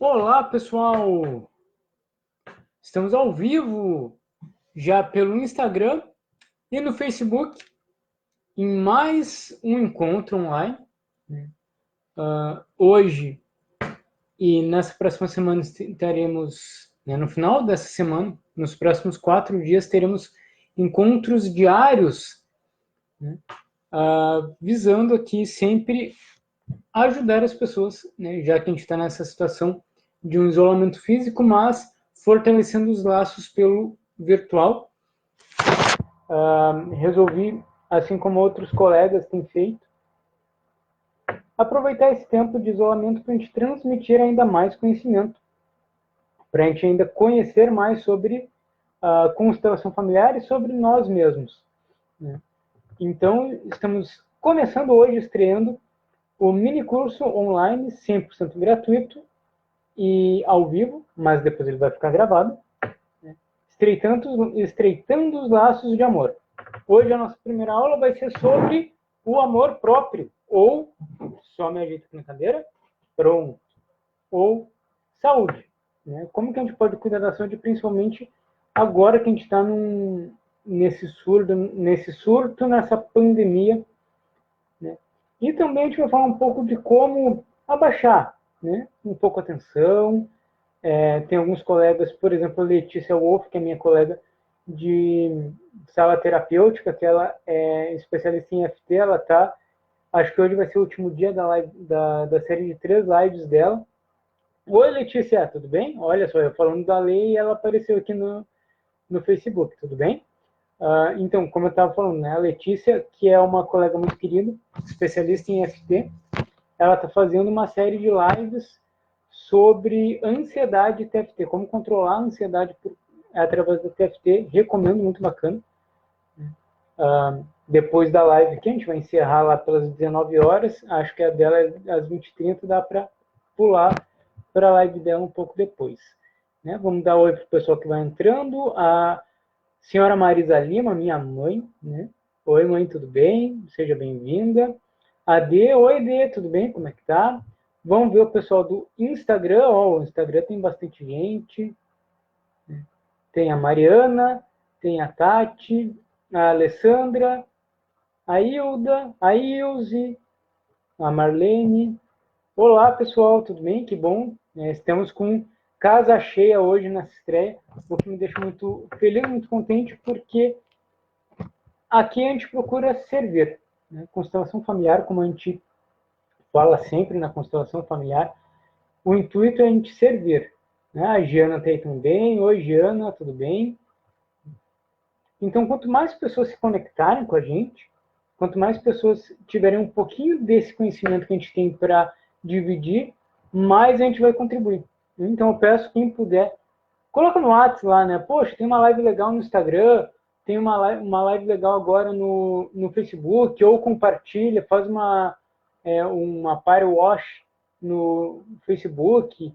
Olá, pessoal! Estamos ao vivo já pelo Instagram e no Facebook em mais um encontro online. Hoje e nessa próxima semana teremos, no final dessa semana, nos próximos 4 dias, teremos encontros diários, visando aqui sempre ajudar as pessoas, já que a gente está nessa situação de um isolamento físico, mas fortalecendo os laços pelo virtual. Resolvi, assim como outros colegas têm feito, aproveitar esse tempo de isolamento para a gente transmitir ainda mais conhecimento, para a gente ainda conhecer mais sobre a constelação familiar e sobre nós mesmos. Então, estamos começando hoje, estreando o mini curso online 100% gratuito e ao vivo, mas depois ele vai ficar gravado, estreitando os laços de amor. Hoje a nossa primeira aula vai ser sobre o amor próprio, ou só me ajeito com a cadeira, pronto, ou saúde. Como que a gente pode cuidar da saúde, principalmente agora que a gente está nesse surto, nessa pandemia. E também a gente vai falar um pouco de como abaixar um pouco a tensão. Tem alguns colegas, por exemplo, a Letícia Wolff, que é minha colega de sala terapêutica, que ela é especialista em EFT, ela tá, acho que hoje vai ser o último dia da, live, da série de 3 lives dela. Oi, Letícia, tudo bem? Olha só, eu falando da lei, ela apareceu aqui no Facebook, tudo bem? Então, como eu estava falando, a Letícia, que é uma colega muito querida, especialista em EFT, ela está fazendo uma série de lives sobre ansiedade e TFT, como controlar a ansiedade através do TFT, recomendo, muito bacana. Depois da live que a gente vai encerrar lá pelas 19 horas, acho que a dela é às 20h30, dá para pular para a live dela um pouco depois. Vamos dar oi para o pessoal que vai entrando. A senhora Marisa Lima, minha mãe. Oi, mãe, tudo bem? Seja bem-vinda. A D, oi, D, tudo bem? Como é que tá? Vamos ver o pessoal do Instagram. O Instagram tem bastante gente. Tem a Mariana, tem a Tati, a Alessandra, a Hilda, a Ilze, a Marlene. Olá, pessoal, tudo bem? Que bom. Estamos com casa cheia hoje nessa estreia, o que me deixa muito feliz, muito contente, porque aqui a gente procura servir. Constelação familiar, como a gente fala sempre na constelação familiar, o intuito é a gente servir. A Giana está aí também. Oi, Giana, tudo bem? Então, quanto mais pessoas se conectarem com a gente, quanto mais pessoas tiverem um pouquinho desse conhecimento que a gente tem para dividir, mais a gente vai contribuir. Então, eu peço quem puder, coloca no WhatsApp lá, Poxa, tem uma live legal no Instagram, tem uma live legal agora no Facebook, ou compartilha, faz uma party wash no Facebook,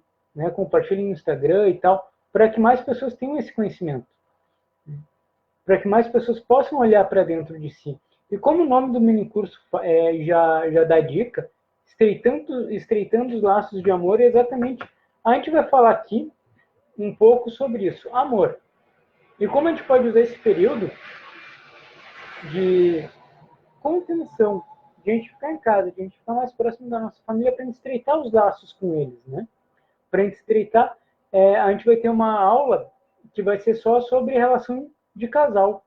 compartilha no Instagram e tal, para que mais pessoas tenham esse conhecimento, para que mais pessoas possam olhar para dentro de si. E como o nome do minicurso já dá dica, estreitando os laços de amor, é exatamente, a gente vai falar aqui um pouco sobre isso, amor. E como a gente pode usar esse período de contenção, de a gente ficar em casa, de a gente ficar mais próximo da nossa família, para estreitar os laços com eles, Para a gente estreitar, a gente vai ter uma aula que vai ser só sobre relação de casal.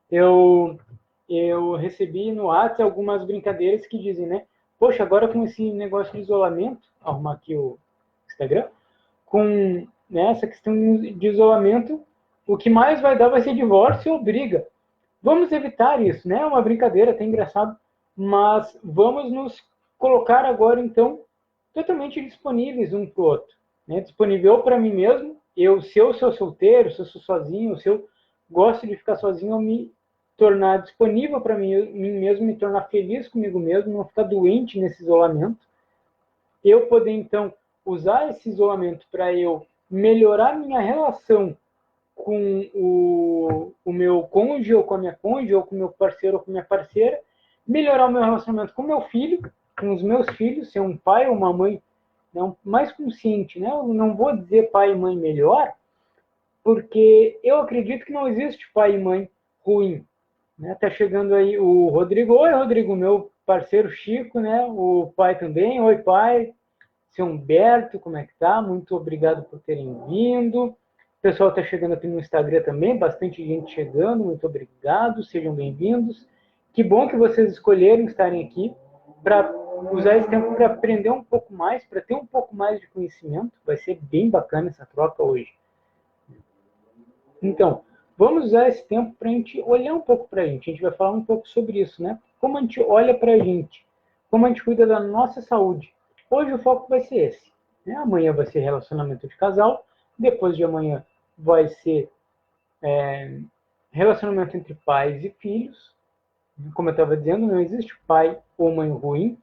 Eu recebi no WhatsApp algumas brincadeiras que dizem, poxa, agora com esse negócio de isolamento, arrumar aqui o Instagram, com essa questão de isolamento, o que mais vai dar vai ser divórcio ou briga. Vamos evitar isso, É uma brincadeira, até engraçado, mas vamos nos colocar agora, então, totalmente disponíveis um para o outro. Disponível para mim mesmo, se eu sou solteiro, se eu sou sozinho, se eu gosto de ficar sozinho, eu me tornar disponível para mim mesmo, me tornar feliz comigo mesmo, não ficar doente nesse isolamento. Eu poder, então, usar esse isolamento para eu melhorar minha relação com o meu cônjuge, ou com a minha cônjuge, ou com o meu parceiro, ou com a minha parceira, melhorar o meu relacionamento com o meu filho, com os meus filhos, ser um pai ou uma mãe né, mais consciente, né? Eu não vou dizer pai e mãe melhor, porque eu acredito que não existe pai e mãe ruim. Né? Tá chegando aí o Rodrigo. Oi, Rodrigo, meu parceiro Chico, né? O pai também. Oi, pai. Seu Humberto, como é que tá? Muito obrigado por terem vindo. O pessoal está chegando aqui no Instagram também, bastante gente chegando, muito obrigado, sejam bem-vindos. Que bom que vocês escolheram estarem aqui para usar esse tempo para aprender um pouco mais, para ter um pouco mais de conhecimento. Vai ser bem bacana essa troca hoje. Então, vamos usar esse tempo para a gente olhar um pouco para a gente. A gente vai falar um pouco sobre isso, né? Como a gente olha para a gente, como a gente cuida da nossa saúde. Hoje o foco vai ser esse. Né? Amanhã vai ser relacionamento de casal, depois de amanhã vai ser relacionamento entre pais e filhos. Como eu estava dizendo, não existe pai ou mãe ruim,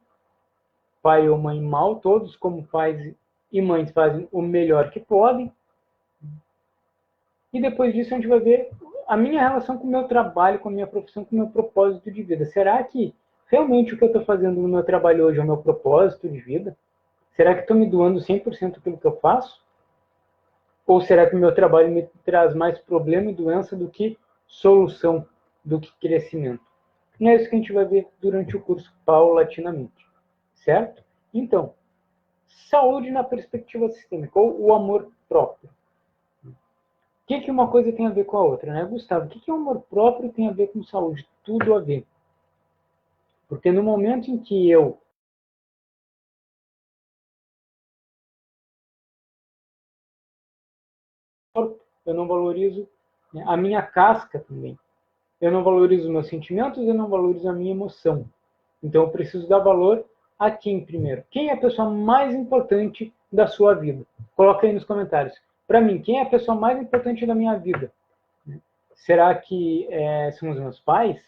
pai ou mãe mal, todos como pais e mães fazem o melhor que podem. E depois disso a gente vai ver a minha relação com o meu trabalho, com a minha profissão, com o meu propósito de vida. Será que realmente o que eu estou fazendo no meu trabalho hoje é o meu propósito de vida? Será que estou me doando 100% pelo que eu faço? Ou será que o meu trabalho me traz mais problema e doença do que solução, do que crescimento? E é isso que a gente vai ver durante o curso paulatinamente, certo? Então, saúde na perspectiva sistêmica, ou o amor próprio. O que uma coisa tem a ver com a outra, né, Gustavo? O que o amor próprio tem a ver com saúde? Tudo a ver. Porque no momento em que eu não valorizo, né, a minha casca também. Eu não valorizo os meus sentimentos, eu não valorizo a minha emoção. Então eu preciso dar valor a quem primeiro? Quem é a pessoa mais importante da sua vida? Coloca aí nos comentários. Para mim, quem é a pessoa mais importante da minha vida? Será que são os meus pais?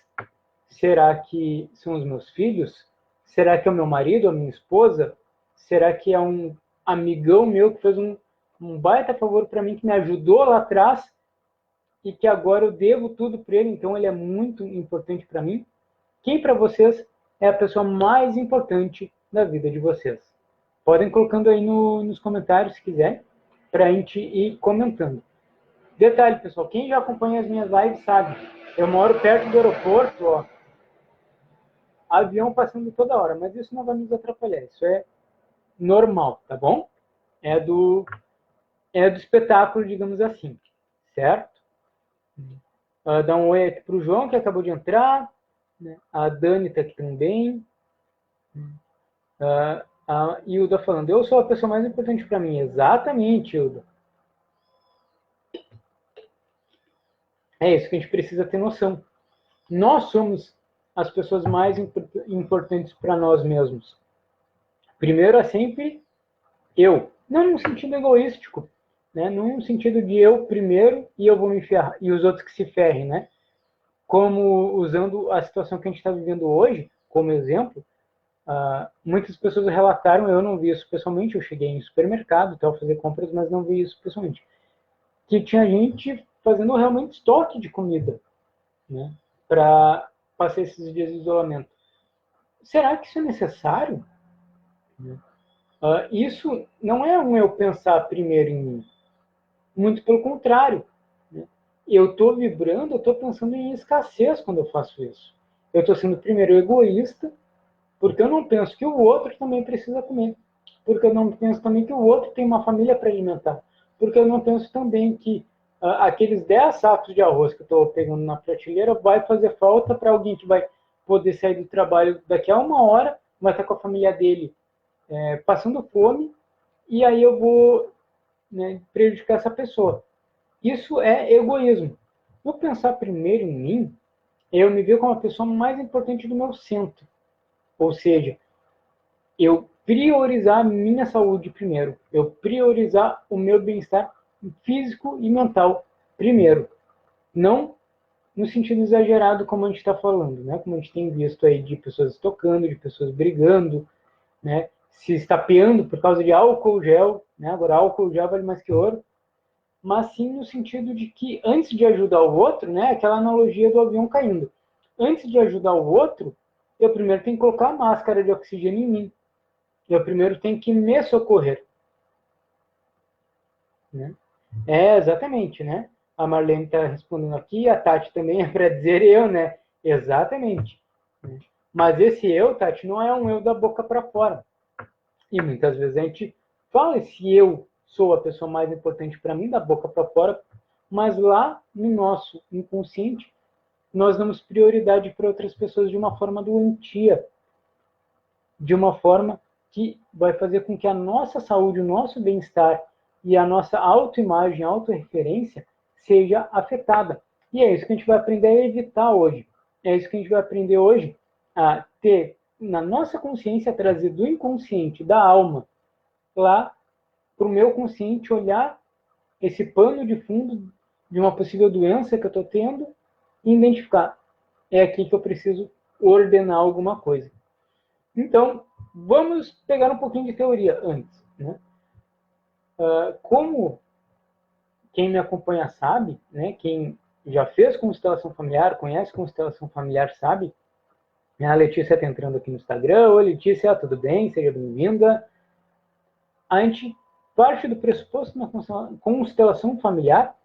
Será que são os meus filhos? Será que é o meu marido, a minha esposa? Será que é um amigão meu que fez um baita favor para mim, que me ajudou lá atrás e que agora eu devo tudo para ele, então ele é muito importante para mim? Quem para vocês é a pessoa mais importante da vida de vocês? Podem colocando aí nos comentários se quiser, para a gente ir comentando. Detalhe, pessoal, quem já acompanha as minhas lives sabe, eu moro perto do aeroporto, ó, avião passando toda hora, mas isso não vai nos atrapalhar, isso é normal, tá bom? É do espetáculo, digamos assim, certo? Dá um oi aqui para o João, que acabou de entrar, né? A Dani está aqui também, a Hilda falando, eu sou a pessoa mais importante para mim. Exatamente, Hilda. É isso que a gente precisa ter noção. Nós somos as pessoas mais importantes para nós mesmos. Primeiro é sempre eu. Não num sentido egoístico, né? Num sentido de eu primeiro e eu vou me ferrar, e os outros que se ferrem, né? Como usando a situação que a gente está vivendo hoje, como exemplo, muitas pessoas relataram, eu não vi isso pessoalmente, eu cheguei em supermercado, tal, fazer compras, mas não vi isso pessoalmente, que tinha gente fazendo realmente estoque de comida, né, para passar esses dias de isolamento. Será que isso é necessário? Isso não é eu pensar primeiro em mim, muito pelo contrário. Né? Eu estou vibrando, eu estou pensando em escassez quando eu faço isso. Eu estou sendo primeiro egoísta, porque eu não penso que o outro também precisa comer. Porque eu não penso também que o outro tem uma família para alimentar. Porque eu não penso também que aqueles 10 sacos de arroz que eu estou pegando na prateleira vai fazer falta para alguém que vai poder sair do trabalho daqui a uma hora, vai estar com a família dele passando fome, e aí eu vou, né, prejudicar essa pessoa. Isso é egoísmo. Vou pensar primeiro em mim, eu me ver como a pessoa mais importante do meu centro. Ou seja, eu priorizar a minha saúde primeiro, eu priorizar o meu bem-estar físico e mental primeiro, não no sentido exagerado como a gente está falando, né? Como a gente tem visto aí de pessoas estocando, de pessoas brigando, né? Se estapeando por causa de álcool gel, né? Agora álcool gel vale mais que ouro, mas sim no sentido de que antes de ajudar o outro, né? Aquela analogia do avião caindo, antes de ajudar o outro, eu primeiro tenho que colocar a máscara de oxigênio em mim. eu primeiro tenho que me socorrer. Né? Exatamente, né? A Marlene está respondendo aqui, a Tati também é para dizer eu, né? Exatamente. Mas esse eu, Tati, não é um eu da boca para fora. E muitas vezes a gente fala esse eu sou a pessoa mais importante para mim da boca para fora, mas lá no nosso inconsciente nós damos prioridade para outras pessoas de uma forma doentia, de uma forma que vai fazer com que a nossa saúde, o nosso bem-estar e a nossa autoimagem, autorreferência seja afetada. E é isso que a gente vai aprender a evitar hoje. É isso que a gente vai aprender hoje a ter na nossa consciência, trazer do inconsciente, da alma, lá para o meu consciente, olhar esse pano de fundo de uma possível doença que eu estou tendo e identificar. É aqui que eu preciso ordenar alguma coisa. Então, vamos pegar um pouquinho de teoria antes. Né? Como quem me acompanha sabe, né, quem já fez constelação familiar, conhece constelação familiar, sabe. A Letícia está entrando aqui no Instagram. Oi, Letícia, tudo bem? Seja bem-vinda. A gente parte do pressuposto na constelação familiar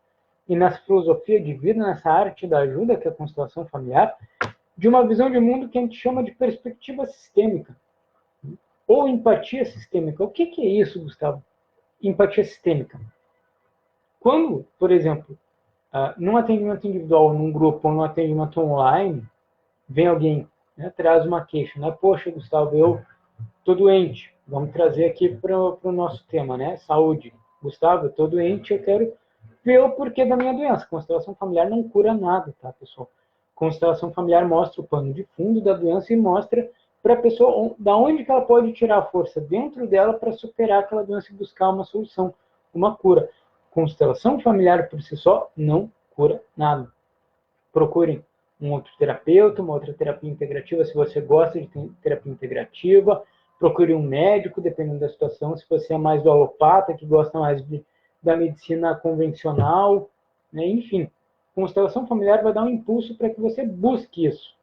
e nessa filosofia de vida, nessa arte da ajuda, que é a constelação familiar, de uma visão de mundo que a gente chama de perspectiva sistêmica, ou empatia sistêmica. O que é isso, Gustavo? Empatia sistêmica. Quando, por exemplo, num atendimento individual, num grupo, ou num atendimento online, vem alguém, né, traz uma queixa, né? Poxa, Gustavo, eu estou doente. Vamos trazer aqui para o nosso tema, né? Saúde. Gustavo, eu estou doente, eu quero ver o porquê da minha doença. Constelação familiar não cura nada, tá, pessoal? Constelação familiar mostra o pano de fundo da doença e mostra para a pessoa da onde que ela pode tirar a força dentro dela para superar aquela doença e buscar uma solução, uma cura. Constelação familiar por si só não cura nada. Procurem um outro terapeuta, uma outra terapia integrativa, se você gosta de terapia integrativa. Procure um médico, dependendo da situação, se você é mais do alopata, que gosta mais da medicina convencional, né? Enfim, constelação familiar vai dar um impulso para que você busque isso.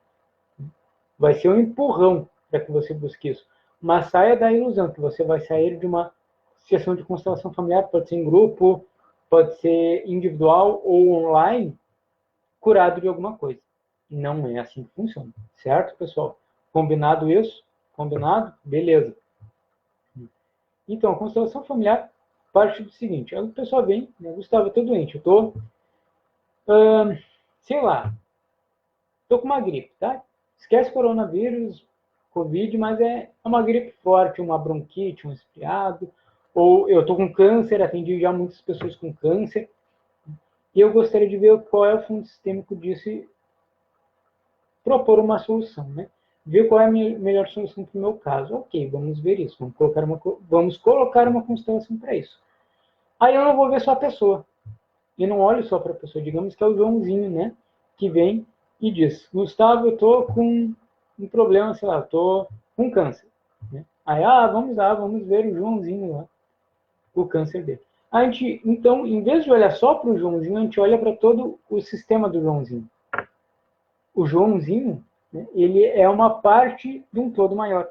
Vai ser um empurrão para que você busque isso. Mas saia da ilusão que você vai sair de uma sessão de constelação familiar, pode ser em grupo, pode ser individual ou online, curado de alguma coisa. Não é assim que funciona, certo, pessoal? Combinado isso? Combinado? Beleza. Então, a constelação familiar parte do seguinte: a pessoa vem, né, Gustavo, eu estou doente, eu estou, sei lá, estou com uma gripe, tá? Esquece coronavírus, Covid, mas é uma gripe forte, uma bronquite, um resfriado, ou eu estou com câncer, atendi já muitas pessoas com câncer, e eu gostaria de ver qual é o fundo sistêmico disso e propor uma solução, né? Ver qual é a melhor solução para o meu caso. Ok, vamos ver isso, vamos colocar uma constelação para isso. Aí eu não vou ver só a pessoa, e não olho só para a pessoa, digamos que é o Joãozinho, né? Que vem e diz, Gustavo, eu estou com um problema, sei lá, eu estou com câncer. Né? Aí, vamos lá, vamos ver o Joãozinho lá, o câncer dele. A gente, então, em vez de olhar só para o Joãozinho, a gente olha para todo o sistema do Joãozinho. O Joãozinho, né, ele é uma parte de um todo maior.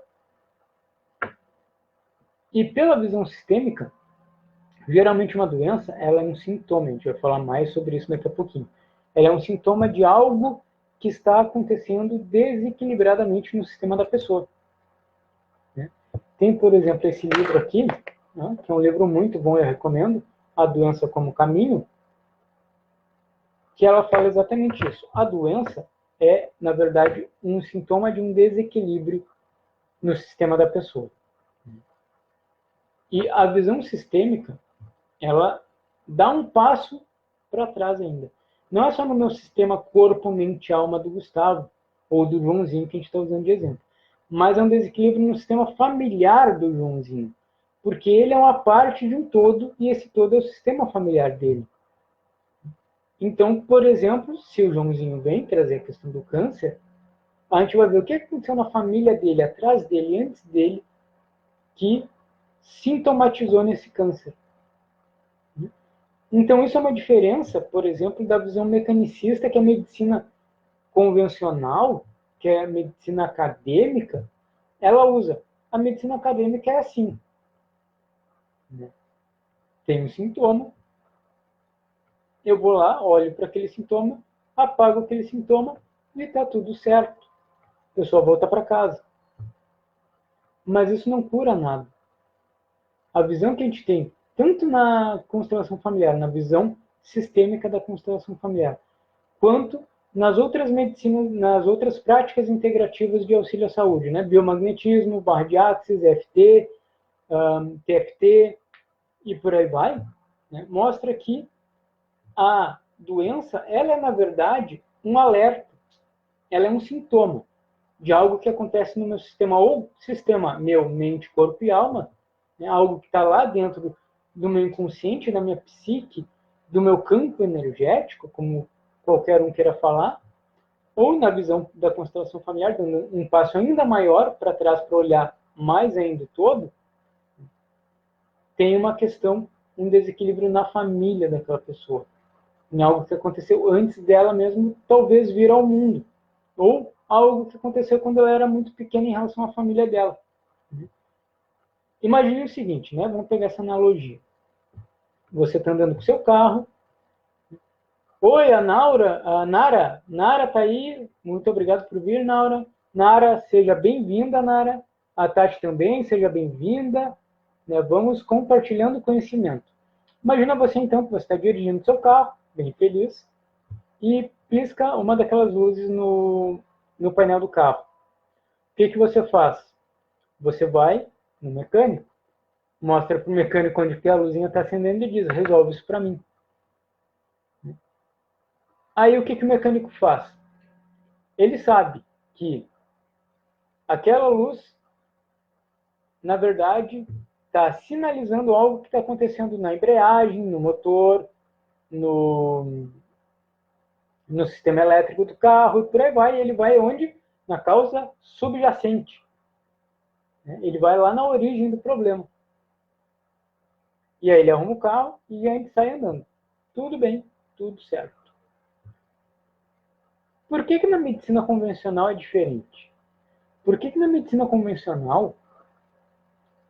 E pela visão sistêmica, geralmente uma doença, ela é um sintoma, a gente vai falar mais sobre isso daqui a pouquinho. Ela é um sintoma de algo que está acontecendo desequilibradamente no sistema da pessoa. Né? Tem, por exemplo, esse livro aqui, né, que é um livro muito bom, eu recomendo, A Doença como Caminho, que ela fala exatamente isso. A doença é, na verdade, um sintoma de um desequilíbrio no sistema da pessoa. E a visão sistêmica, ela dá um passo para trás ainda. Não é só no meu sistema corpo, mente, alma do Gustavo, ou do Joãozinho, que a gente está usando de exemplo, mas é um desequilíbrio no sistema familiar do Joãozinho, porque ele é uma parte de um todo, e esse todo é o sistema familiar dele. Então, por exemplo, se o Joãozinho vem trazer a questão do câncer, a gente vai ver o que aconteceu na família dele, atrás dele, antes dele, que sintomatizou nesse câncer. Então, isso é uma diferença, por exemplo, da visão mecanicista, que é a medicina convencional, que é a medicina acadêmica, ela usa. a medicina acadêmica é assim. Tem um sintoma, eu vou lá, olho para aquele sintoma, apago aquele sintoma e está tudo certo. A pessoa volta para casa. Mas isso não cura nada. A visão que a gente tem, tanto na constelação familiar, na visão sistêmica da constelação familiar, quanto nas outras medicinas, nas outras práticas integrativas de auxílio à saúde, né? Biomagnetismo, barra de Axis, EFT, TFT e por aí vai, né? Mostra que a doença, ela é, na verdade, um alerta, ela é um sintoma de algo que acontece no meu sistema, ou sistema meu, mente, corpo e alma, né? Algo que está lá dentro do meu inconsciente, da minha psique, do meu campo energético, como qualquer um queira falar, ou na visão da constelação familiar, dando um passo ainda maior para trás para olhar mais ainda o todo, tem uma questão, um desequilíbrio na família daquela pessoa, em algo que aconteceu antes dela mesmo, talvez vir ao mundo, ou algo que aconteceu quando ela era muito pequena em relação à família dela. Imagine o seguinte, né? Vamos pegar essa analogia. Você está andando com seu carro. Oi, a Nara. Nara está aí. Muito obrigado por vir, Nara. Nara, seja bem-vinda, Nara. A Tati também, seja bem-vinda. Né? Vamos compartilhando conhecimento. Imagina você, então, que você está dirigindo seu carro, bem feliz, e pisca uma daquelas luzes no painel do carro. O que você faz? Você vai no mecânico, mostra para o mecânico onde que a luzinha está acendendo e diz, resolve isso para mim. Aí o que o mecânico faz? Ele sabe que aquela luz, na verdade, está sinalizando algo que está acontecendo na embreagem, no motor, no sistema elétrico do carro, e por aí vai. Ele vai onde? Na causa subjacente. Ele vai lá na origem do problema. E aí ele arruma o carro e a gente sai andando. Tudo bem, tudo certo. Por que na medicina convencional é diferente? Por que na medicina convencional,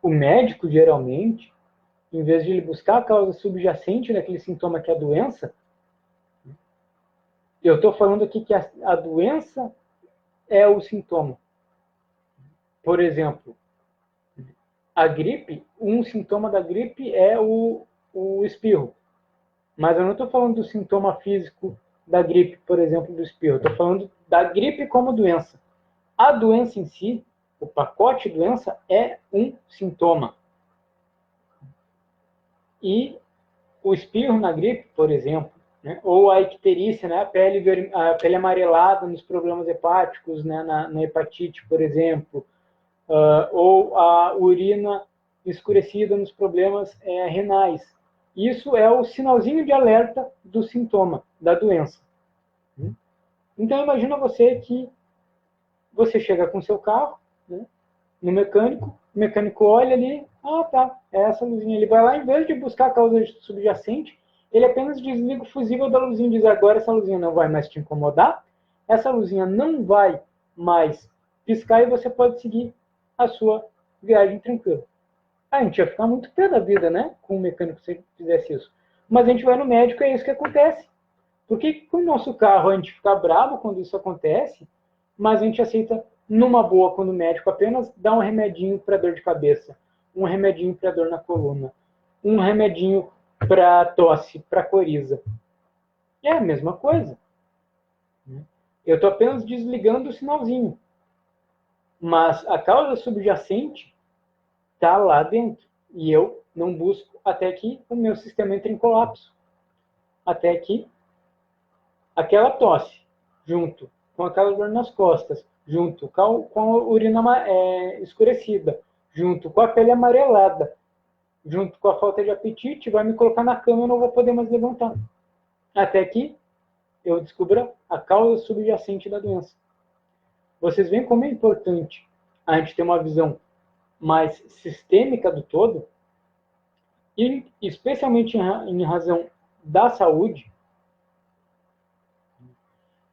o médico, geralmente, em vez de ele buscar a causa subjacente daquele sintoma que é a doença, eu estou falando aqui que a doença é o sintoma. Por exemplo, a gripe, um sintoma da gripe é o espirro. Mas eu não estou falando do sintoma físico da gripe, por exemplo, do espirro. Estou falando da gripe como doença. A doença em si, o pacote doença, é um sintoma. E o espirro na gripe, por exemplo, né, ou a icterícia, né, a pele amarelada nos problemas hepáticos, né, na hepatite, por exemplo, ou a urina escurecida nos problemas renais. Isso é o sinalzinho de alerta do sintoma, da doença. Então, imagina você que você chega com seu carro, né, no mecânico, o mecânico olha ali, tá, é essa luzinha. Ele vai lá, em vez de buscar a causa subjacente, ele apenas desliga o fusível da luzinha e diz, agora essa luzinha não vai mais te incomodar, essa luzinha não vai mais piscar e você pode seguir a sua viagem tranquila. A gente ia ficar muito pé da vida, né, com o mecânico se fizesse isso. Mas a gente vai no médico e é isso que acontece. Por que com o nosso carro a gente fica bravo quando isso acontece, mas a gente aceita numa boa quando o médico apenas dá um remedinho para dor de cabeça, um remedinho para dor na coluna, um remedinho para tosse, para coriza? É a mesma coisa. Eu estou apenas desligando o sinalzinho. Mas a causa subjacente está lá dentro. E eu não busco até que o meu sistema entre em colapso. Até que aquela tosse, junto com aquela dor nas costas, junto com a urina escurecida, junto com a pele amarelada, junto com a falta de apetite, vai me colocar na cama e eu não vou poder mais levantar. Até que eu descubra a causa subjacente da doença. Vocês veem como é importante a gente ter uma visão mais sistêmica do todo, e especialmente em razão da saúde.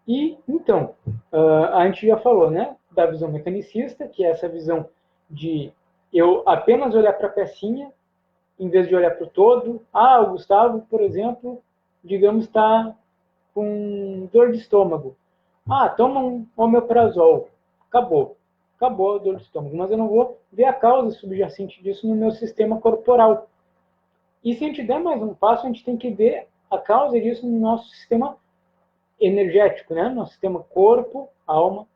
E, então, a gente já falou, né, da visão mecanicista, que é essa visão de eu apenas olhar para a pecinha, em vez de olhar para o todo. Ah, o Gustavo, por exemplo, digamos, está com dor de estômago. Ah, toma um omeprazol. Acabou. Acabou a dor de estômago. Mas eu não vou ver a causa subjacente disso no meu sistema corporal. E se a gente der mais um passo, a gente tem que ver a causa disso no nosso sistema energético, né? Nosso sistema corpo, alma,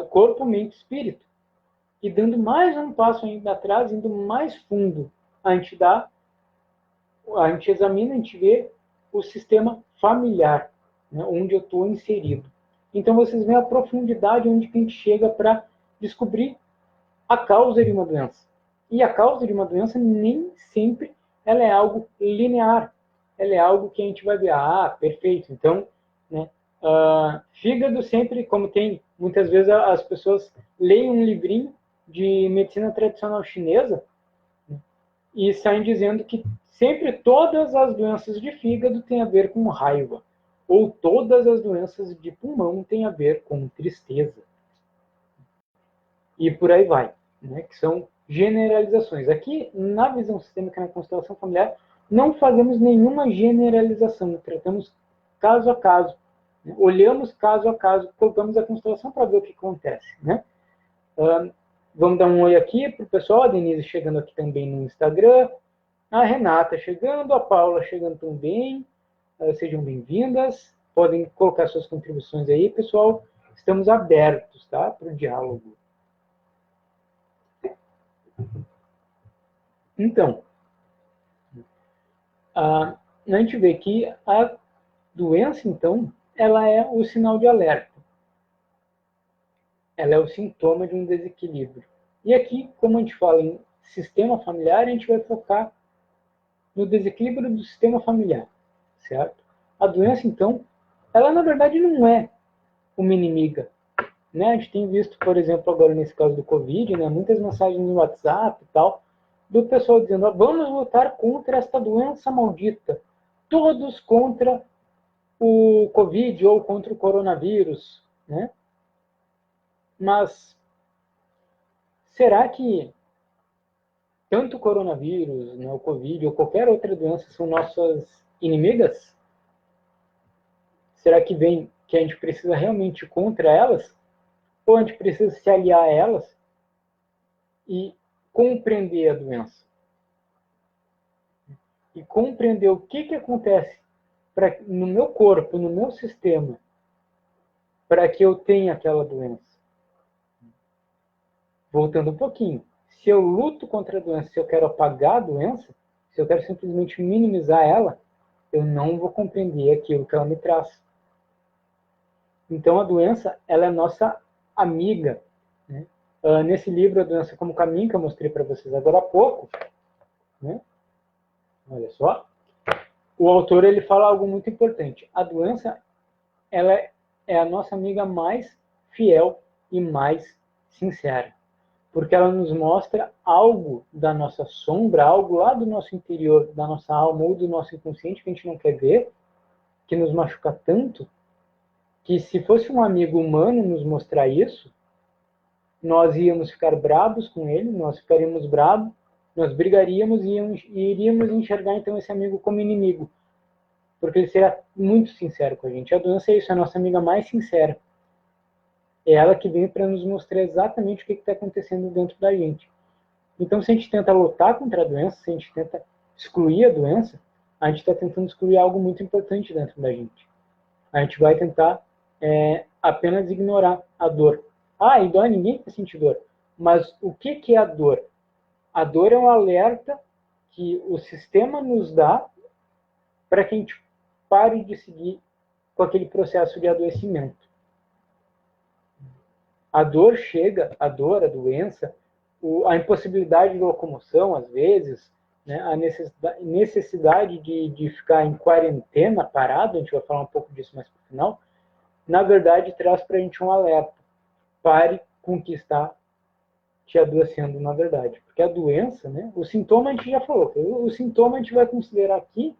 corpo, mente, espírito. E dando mais um passo ainda atrás, indo mais fundo, a gente examina, a gente vê o sistema familiar, né, onde eu estou inserido. Então vocês veem a profundidade onde a gente chega para descobrir a causa de uma doença. E a causa de uma doença nem sempre ela é algo linear. Ela é algo que a gente vai ver, perfeito. Então, né, fígado sempre, como tem, muitas vezes as pessoas leem um livrinho de medicina tradicional chinesa, né, e saem dizendo que sempre todas as doenças de fígado têm a ver com raiva, ou todas as doenças de pulmão têm a ver com tristeza. E por aí vai, né? Que são generalizações. Aqui, na visão sistêmica, na constelação familiar, não fazemos nenhuma generalização, tratamos caso a caso, né? Olhamos caso a caso, colocamos a constelação para ver o que acontece, né? Vamos dar um oi aqui para o pessoal, a Denise chegando aqui também no Instagram, a Renata chegando, a Paula chegando também, sejam bem-vindas, podem colocar suas contribuições aí, pessoal, estamos abertos, tá, para o diálogo. Então, a gente vê que a doença, então, ela é o sinal de alerta. Ela é o sintoma de um desequilíbrio. E aqui, como a gente fala em sistema familiar, a gente vai focar no desequilíbrio do sistema familiar, certo? A doença, então, ela na verdade não é uma inimiga. Né? A gente tem visto, por exemplo, agora nesse caso do Covid, né, muitas mensagens no WhatsApp e tal, do pessoal dizendo, vamos lutar contra esta doença maldita. Todos contra o Covid ou contra o coronavírus. Né? Mas será que tanto o coronavírus, né, o Covid ou qualquer outra doença são nossas inimigas? Será que a gente precisa realmente ir contra elas? Ou a gente precisa se aliar a elas e compreender a doença? E compreender o que acontece no meu corpo, no meu sistema, para que eu tenha aquela doença. Voltando um pouquinho, se eu luto contra a doença, se eu quero apagar a doença, se eu quero simplesmente minimizar ela, eu não vou compreender aquilo que ela me traz. Então a doença, ela é nossa amiga. Né? Nesse livro, A Doença como Caminho, que eu mostrei para vocês agora há pouco, né? Olha só, o autor ele fala algo muito importante. A doença, ela é a nossa amiga mais fiel e mais sincera, porque ela nos mostra algo da nossa sombra, algo lá do nosso interior, da nossa alma ou do nosso inconsciente que a gente não quer ver, que nos machuca tanto, que se fosse um amigo humano nos mostrar isso, nós íamos ficar bravos com ele, nós ficaríamos bravos, nós brigaríamos e iríamos enxergar então esse amigo como inimigo, porque ele seria muito sincero com a gente. A doença é isso, é a nossa amiga mais sincera. É ela que vem para nos mostrar exatamente o que está acontecendo dentro da gente. Então, se a gente tenta lutar contra a doença, se a gente tenta excluir a doença, a gente está tentando excluir algo muito importante dentro da gente. A gente vai tentar apenas ignorar a dor. E dói, ninguém quer sentir dor. Mas o que é a dor? A dor é um alerta que o sistema nos dá para que a gente pare de seguir com aquele processo de adoecimento. A dor chega, a doença, a impossibilidade de locomoção, às vezes, né, a necessidade de ficar em quarentena, parado, a gente vai falar um pouco disso mais para o final, na verdade, traz para a gente um alerta. Pare com o que está te adoecendo, na verdade. Porque a doença, né, o sintoma a gente já falou, o sintoma a gente vai considerar aqui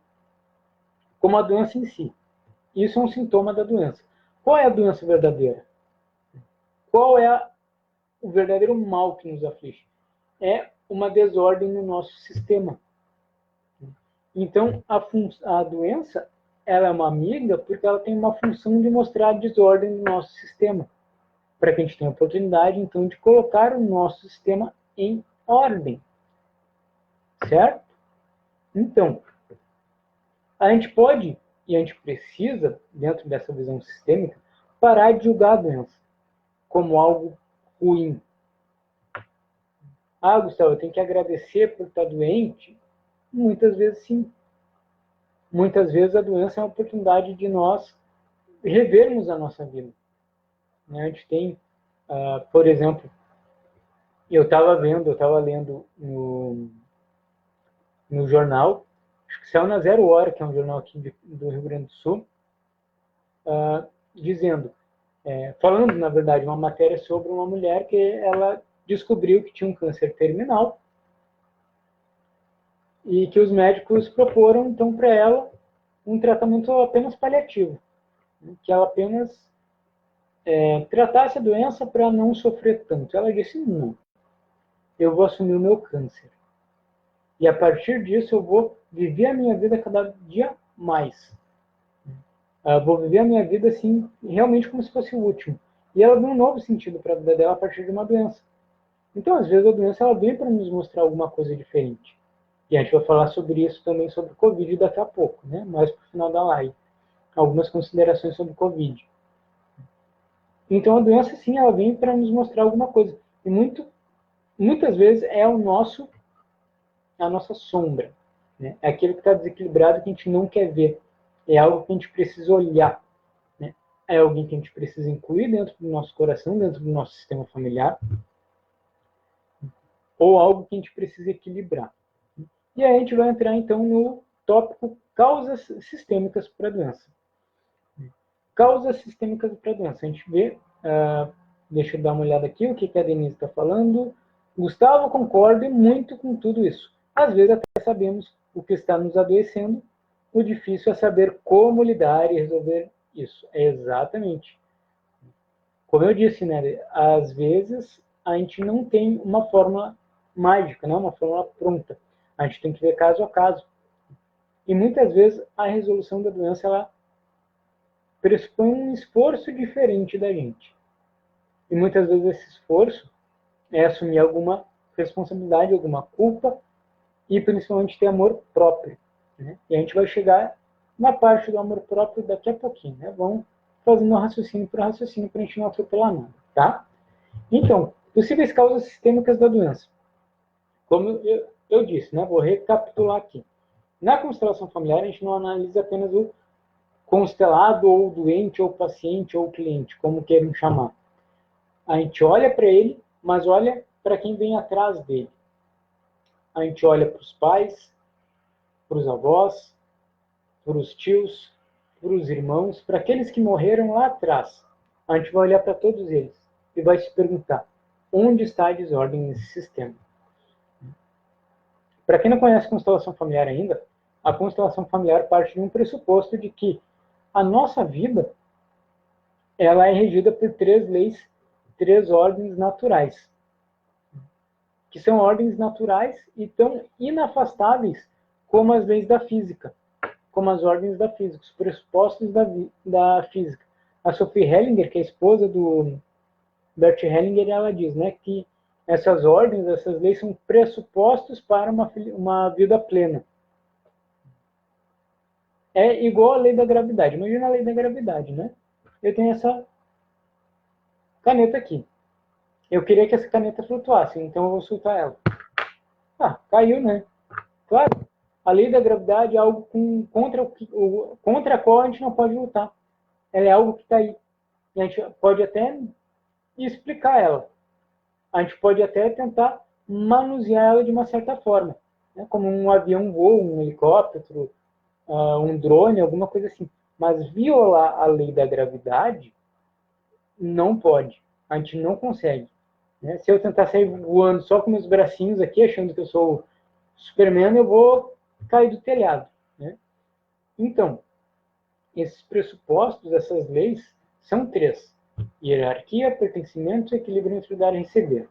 como a doença em si. Isso é um sintoma da doença. Qual é a doença verdadeira? Qual é o verdadeiro mal que nos aflige? é uma desordem no nosso sistema. Então, a doença, ela é uma amiga porque ela tem uma função de mostrar a desordem no nosso sistema, para que a gente tenha a oportunidade, então, de colocar o nosso sistema em ordem, certo? Então, a gente pode, e a gente precisa, dentro dessa visão sistêmica, parar de julgar a doença como algo ruim. Ah, Gustavo, eu tenho que agradecer por estar doente? Muitas vezes sim. Muitas vezes a doença é uma oportunidade de nós revermos a nossa vida. A gente tem, por exemplo, eu estava lendo no jornal, acho que saiu na Zero Hora, que é um jornal aqui do Rio Grande do Sul, dizendo, falando, na verdade, uma matéria sobre uma mulher que ela descobriu que tinha um câncer terminal e que os médicos proporam, então, para ela um tratamento apenas paliativo, que ela apenas tratasse a doença para não sofrer tanto. Ela disse, não, eu vou assumir o meu câncer. E a partir disso eu vou viver a minha vida cada dia mais. Vou viver a minha vida assim, realmente como se fosse o último. E ela deu um novo sentido para a vida dela a partir de uma doença. Então, às vezes, a doença ela vem para nos mostrar alguma coisa diferente. E a gente vai falar sobre isso também, sobre o Covid, daqui a pouco, né? Mais para o final da live. Algumas considerações sobre o Covid. Então, a doença, sim, ela vem para nos mostrar alguma coisa. E muitas vezes é a nossa sombra. Né? É aquilo que está desequilibrado que a gente não quer ver. É algo que a gente precisa olhar. Né? É alguém que a gente precisa incluir dentro do nosso coração, dentro do nosso sistema familiar. Ou algo que a gente precisa equilibrar. E aí a gente vai entrar, então, no tópico causas sistêmicas para a doença. Causas sistêmicas para a doença. A gente vê, deixa eu dar uma olhada aqui, o que a Denise está falando. Gustavo concorda muito com tudo isso. Às vezes até sabemos o que está nos adoecendo, o difícil é saber como lidar e resolver isso. Exatamente. Como eu disse, né, às vezes a gente não tem uma fórmula mágica, né, uma fórmula pronta. A gente tem que ver caso a caso. E muitas vezes a resolução da doença ela pressupõe um esforço diferente da gente. E muitas vezes esse esforço é assumir alguma responsabilidade, alguma culpa e principalmente ter amor próprio. Né? E a gente vai chegar na parte do amor próprio daqui a pouquinho. Né? Vamos fazendo um raciocínio por raciocínio para a gente não atropelar nada. Tá? Então, possíveis causas sistêmicas da doença. Como eu disse, né? Vou recapitular aqui. Na constelação familiar, a gente não analisa apenas o constelado, ou doente, ou paciente, ou cliente, como queiram chamar. A gente olha para ele, mas olha para quem vem atrás dele. A gente olha para os pais, para os avós, para os tios, para os irmãos, para aqueles que morreram lá atrás. A gente vai olhar para todos eles e vai se perguntar, onde está a desordem nesse sistema? Para quem não conhece constelação familiar ainda, a constelação familiar parte de um pressuposto de que a nossa vida ela é regida por 3 leis, 3 ordens naturais, que são ordens naturais e tão inafastáveis como as leis da física, como as ordens da física, os pressupostos da física. A Sophie Hellinger, que é a esposa do Bert Hellinger, ela diz, né, que essas ordens, essas leis são pressupostos para uma vida plena. É igual à lei da gravidade. Imagina a lei da gravidade, né? Eu tenho essa caneta aqui. Eu queria que essa caneta flutuasse, então eu vou soltar ela. Caiu, né? Claro, a lei da gravidade é algo contra a qual a gente não pode lutar. Ela é algo que está aí. E a gente pode até explicar ela. A gente pode até tentar manusear ela de uma certa forma. Né? Como um avião voa, um helicóptero, um drone, alguma coisa assim. Mas violar a lei da gravidade não pode. A gente não consegue. Né? Se eu tentar sair voando só com meus bracinhos aqui, achando que eu sou Superman, eu vou cair do telhado. Né? Então, esses pressupostos, essas leis, são 3. Hierarquia, pertencimento e equilíbrio entre dar e receber.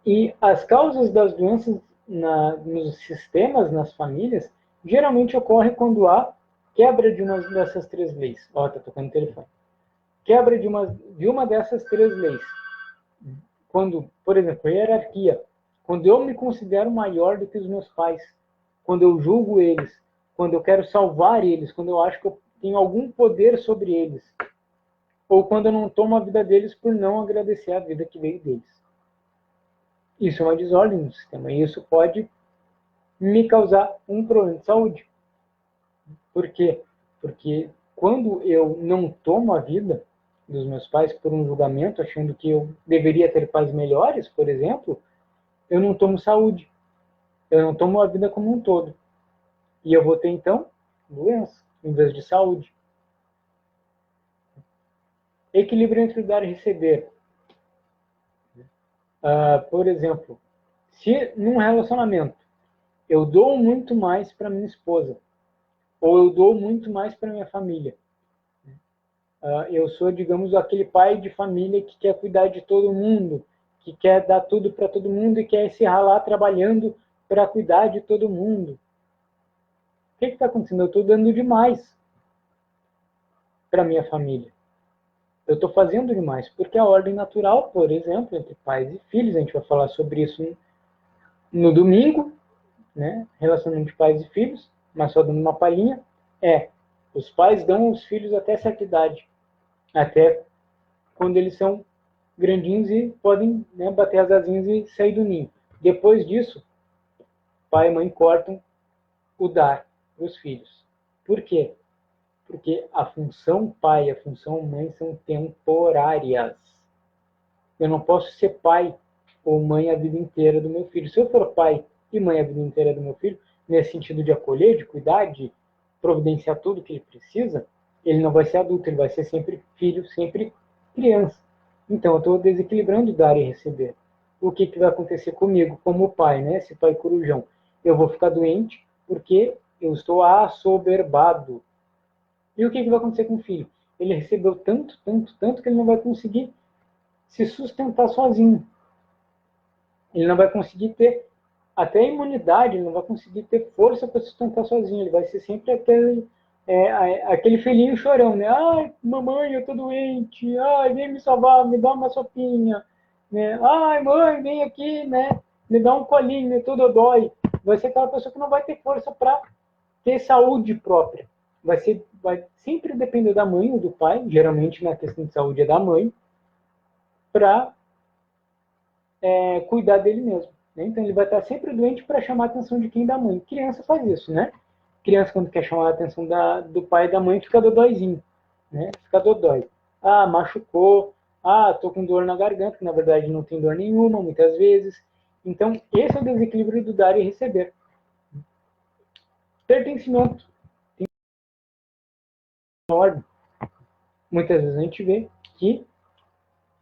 E as causas das doenças nos sistemas, nas famílias, geralmente ocorre quando há quebra de uma dessas três leis. Ó, tá tocando o telefone. Quebra de uma dessas três leis. Quando, por exemplo, hierarquia. Quando eu me considero maior do que os meus pais. Quando eu julgo eles. Quando eu quero salvar eles. Quando eu acho que eu tenho algum poder sobre eles. Ou quando eu não tomo a vida deles por não agradecer a vida que veio deles. Isso é uma desordem no sistema. E isso pode me causar um problema de saúde. Por quê? Porque quando eu não tomo a vida dos meus pais por um julgamento, achando que eu deveria ter pais melhores, por exemplo, eu não tomo saúde. Eu não tomo a vida como um todo. E eu vou ter, então, doença, em vez de saúde. Equilíbrio entre dar e receber. Por exemplo, se num relacionamento eu dou muito mais para minha esposa, ou eu dou muito mais para minha família, eu sou, digamos, aquele pai de família que quer cuidar de todo mundo, que quer dar tudo para todo mundo e quer se ralar trabalhando para cuidar de todo mundo. O que está acontecendo? Eu estou dando demais para minha família. Eu estou fazendo demais, porque a ordem natural, por exemplo, entre pais e filhos, a gente vai falar sobre isso no domingo, né? Relacionamento de pais e filhos, mas só dando uma palhinha, os pais dão aos filhos até certa idade, até quando eles são grandinhos e podem, né, bater as asinhas e sair do ninho. Depois disso, pai e mãe cortam o dar dos filhos. Por quê? Porque a função pai e a função mãe são temporárias. Eu não posso ser pai ou mãe a vida inteira do meu filho. Se eu for pai e mãe a vida inteira do meu filho, nesse sentido de acolher, de cuidar, de providenciar tudo que ele precisa, ele não vai ser adulto, ele vai ser sempre filho, sempre criança. Então, eu estou desequilibrando dar e receber. O que, que vai acontecer comigo como pai, né? Esse pai corujão? Eu vou ficar doente porque eu estou assoberbado. E o que, que vai acontecer com o filho? Ele recebeu tanto, tanto, tanto que ele não vai conseguir se sustentar sozinho. Ele não vai conseguir ter até imunidade, ele não vai conseguir ter força para sustentar sozinho. Ele vai ser sempre aquele filhinho chorão, né? Ai, mamãe, eu tô doente. Ai, vem me salvar, me dá uma sopinha. Né? Ai, mãe, vem aqui, né? Me dá um colinho, tudo dói. Vai ser aquela pessoa que não vai ter força para ter saúde própria. Vai sempre depender da mãe ou do pai, geralmente na questão de saúde é da mãe, para cuidar dele mesmo. Né? Então ele vai estar sempre doente para chamar a atenção de quem? Da mãe. Criança faz isso, né? Criança, quando quer chamar a atenção do pai e da mãe, fica dodóizinho, né? Fica dodói. Ah, machucou. Ah, tô com dor na garganta, que na verdade não tem dor nenhuma, muitas vezes. Então, esse é o desequilíbrio do dar e receber. Pertencimento. Tem ordem. Muitas vezes a gente vê que...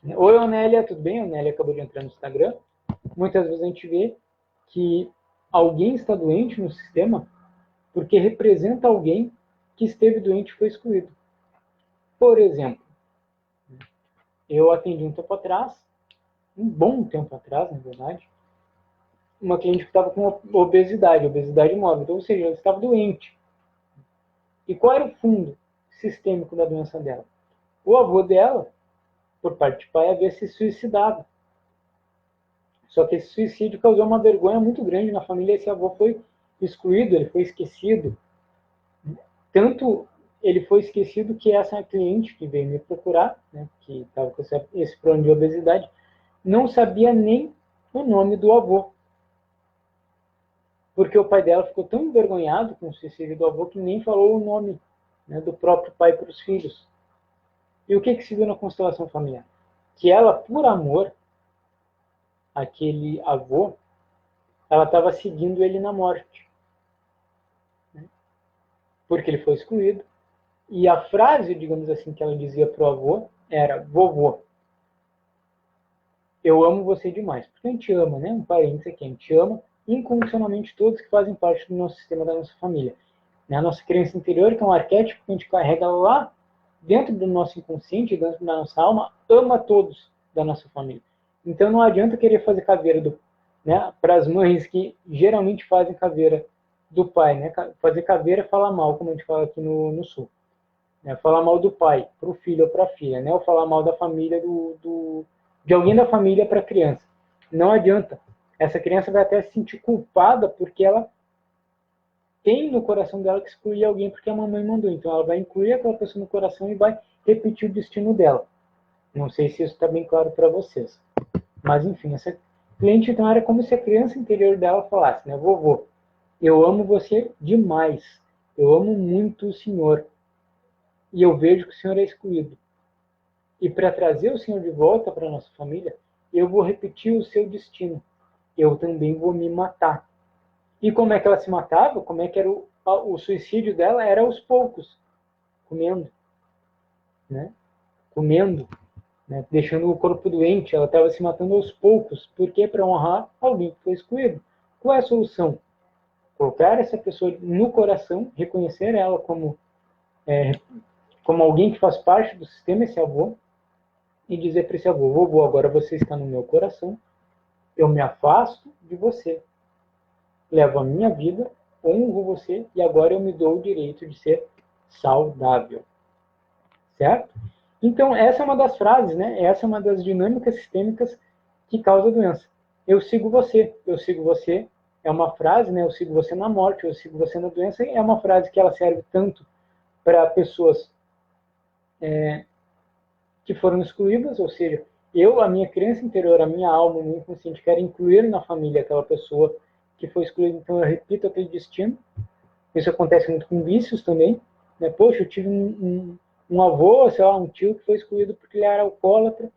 Oi, Onélia, tudo bem? A Onélia acabou de entrar no Instagram. Muitas vezes a gente vê que alguém está doente no sistema porque representa alguém que esteve doente e foi excluído. Por exemplo, eu atendi um tempo atrás, um bom tempo atrás, na verdade, uma cliente que estava com obesidade mórbida, ou seja, ela estava doente. E qual era o fundo sistêmico da doença dela? O avô dela, por parte de pai, havia se suicidado. Só que esse suicídio causou uma vergonha muito grande na família. Esse avô foi excluído, ele foi esquecido. Tanto ele foi esquecido que essa cliente que veio me procurar, né, que estava com esse problema de obesidade, não sabia nem o nome do avô. Porque o pai dela ficou tão envergonhado com o suicídio do avô que nem falou o nome, né, do próprio pai para os filhos. E o que se viu na constelação familiar? Que ela, por amor àquele avô, ela estava seguindo ele na morte. Né? Porque ele foi excluído. E a frase, digamos assim, que ela dizia para o avô era: vovô, eu amo você demais. Porque a gente ama, né? Um parente aqui, a gente ama incondicionalmente todos que fazem parte do nosso sistema, da nossa família. Né? A nossa criança interior, que é um arquétipo que a gente carrega lá dentro do nosso inconsciente, dentro da nossa alma, ama todos da nossa família. Então não adianta querer fazer caveira né, para as mães que geralmente fazem caveira do pai, né? Fazer caveira é falar mal, como a gente fala aqui no Sul. Né? Falar mal do pai para o filho ou para a filha, né? Ou falar mal da família de alguém da família para a criança. Não adianta. Essa criança vai até se sentir culpada porque ela tem no coração dela que excluir alguém porque a mamãe mandou. Então ela vai incluir aquela pessoa no coração e vai repetir o destino dela. Não sei se isso está bem claro para vocês. Mas enfim, essa cliente então era como se a criança interior dela falasse, né? Vovô, eu amo você demais. Eu amo muito o senhor. E eu vejo que o senhor é excluído. E para trazer o senhor de volta para a nossa família, eu vou repetir o seu destino. Eu também vou me matar. E como é que ela se matava? Como é que era o suicídio dela? Era aos poucos, comendo, né? Comendo, né? Deixando o corpo doente. Ela estava se matando aos poucos. Por quê? Para honrar alguém que foi excluído. Qual é a solução? Colocar essa pessoa no coração, reconhecer ela como alguém que faz parte do sistema, esse avô, e dizer para esse avô, vovô, agora você está no meu coração, eu me afasto de você, levo a minha vida, honro você e agora eu me dou o direito de ser saudável. Certo? Então, essa é uma das frases, né? Essa é uma das dinâmicas sistêmicas que causa a doença. Eu sigo você é uma frase, né? Eu sigo você na morte, eu sigo você na doença, é uma frase que ela serve tanto para pessoas que foram excluídas, ou seja, a minha criança interior, a minha alma, o meu inconsciente, quero incluir na família aquela pessoa que foi excluída, então eu repito aquele destino. Isso acontece muito com vícios também. Né? Poxa, eu tive um avô, sei lá, um tio que foi excluído porque ele era alcoólatra,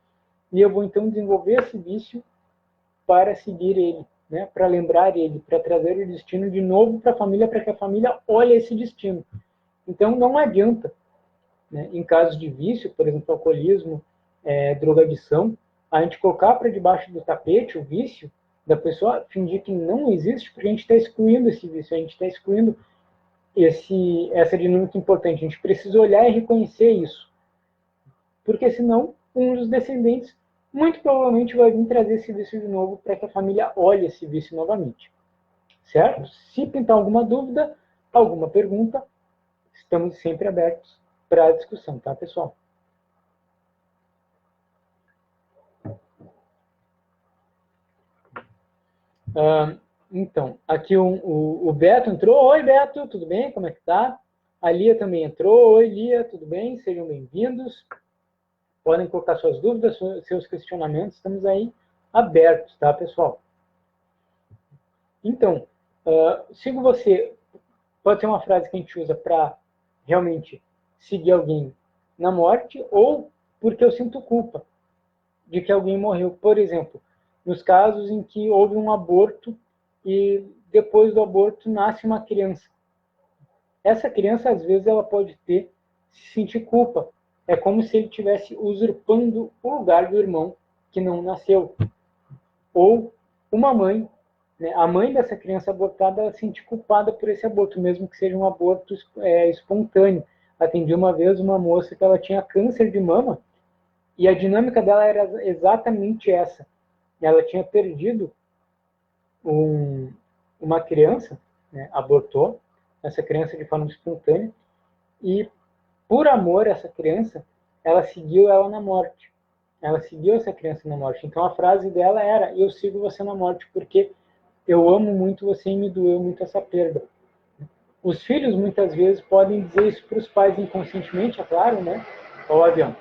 e eu vou então desenvolver esse vício para seguir ele, né? Para lembrar ele, para trazer o destino de novo para a família, para que a família olhe esse destino. Então não adianta, né? Em casos de vício, por exemplo, alcoolismo, drogadição, a gente colocar para debaixo do tapete o vício da pessoa, fingir que não existe, porque a gente está excluindo esse vício, a gente está excluindo essa dinâmica importante. A gente precisa olhar e reconhecer isso. Porque senão, um dos descendentes muito provavelmente vai vir trazer esse vício de novo para que a família olhe esse vício novamente. Certo? Se pintar alguma dúvida, alguma pergunta, estamos sempre abertos para a discussão, tá, pessoal? Então, aqui o Beto entrou. Oi, Beto, tudo bem? Como é que tá? A Lia também entrou. Oi, Lia, tudo bem? Sejam bem-vindos. Podem colocar suas dúvidas, seus questionamentos. Estamos aí abertos, tá, pessoal? Então, sigo você. Pode ser uma frase que a gente usa para realmente seguir alguém na morte ou porque eu sinto culpa de que alguém morreu. Por exemplo, nos casos em que houve um aborto e depois do aborto nasce uma criança. Essa criança, às vezes, ela pode sentir culpa. É como se ele estivesse usurpando o lugar do irmão que não nasceu. Ou uma mãe, né, a mãe dessa criança abortada, ela se sente culpada por esse aborto, mesmo que seja um aborto espontâneo. Atendi uma vez uma moça que ela tinha câncer de mama e a dinâmica dela era exatamente essa. Ela tinha perdido uma criança, né, abortou essa criança de forma espontânea e, por amor a essa criança, ela seguiu ela na morte. Ela seguiu essa criança na morte. Então a frase dela era: eu sigo você na morte porque eu amo muito você e me doeu muito essa perda. Os filhos muitas vezes podem dizer isso para os pais inconscientemente, é claro, né? Ó, o avião.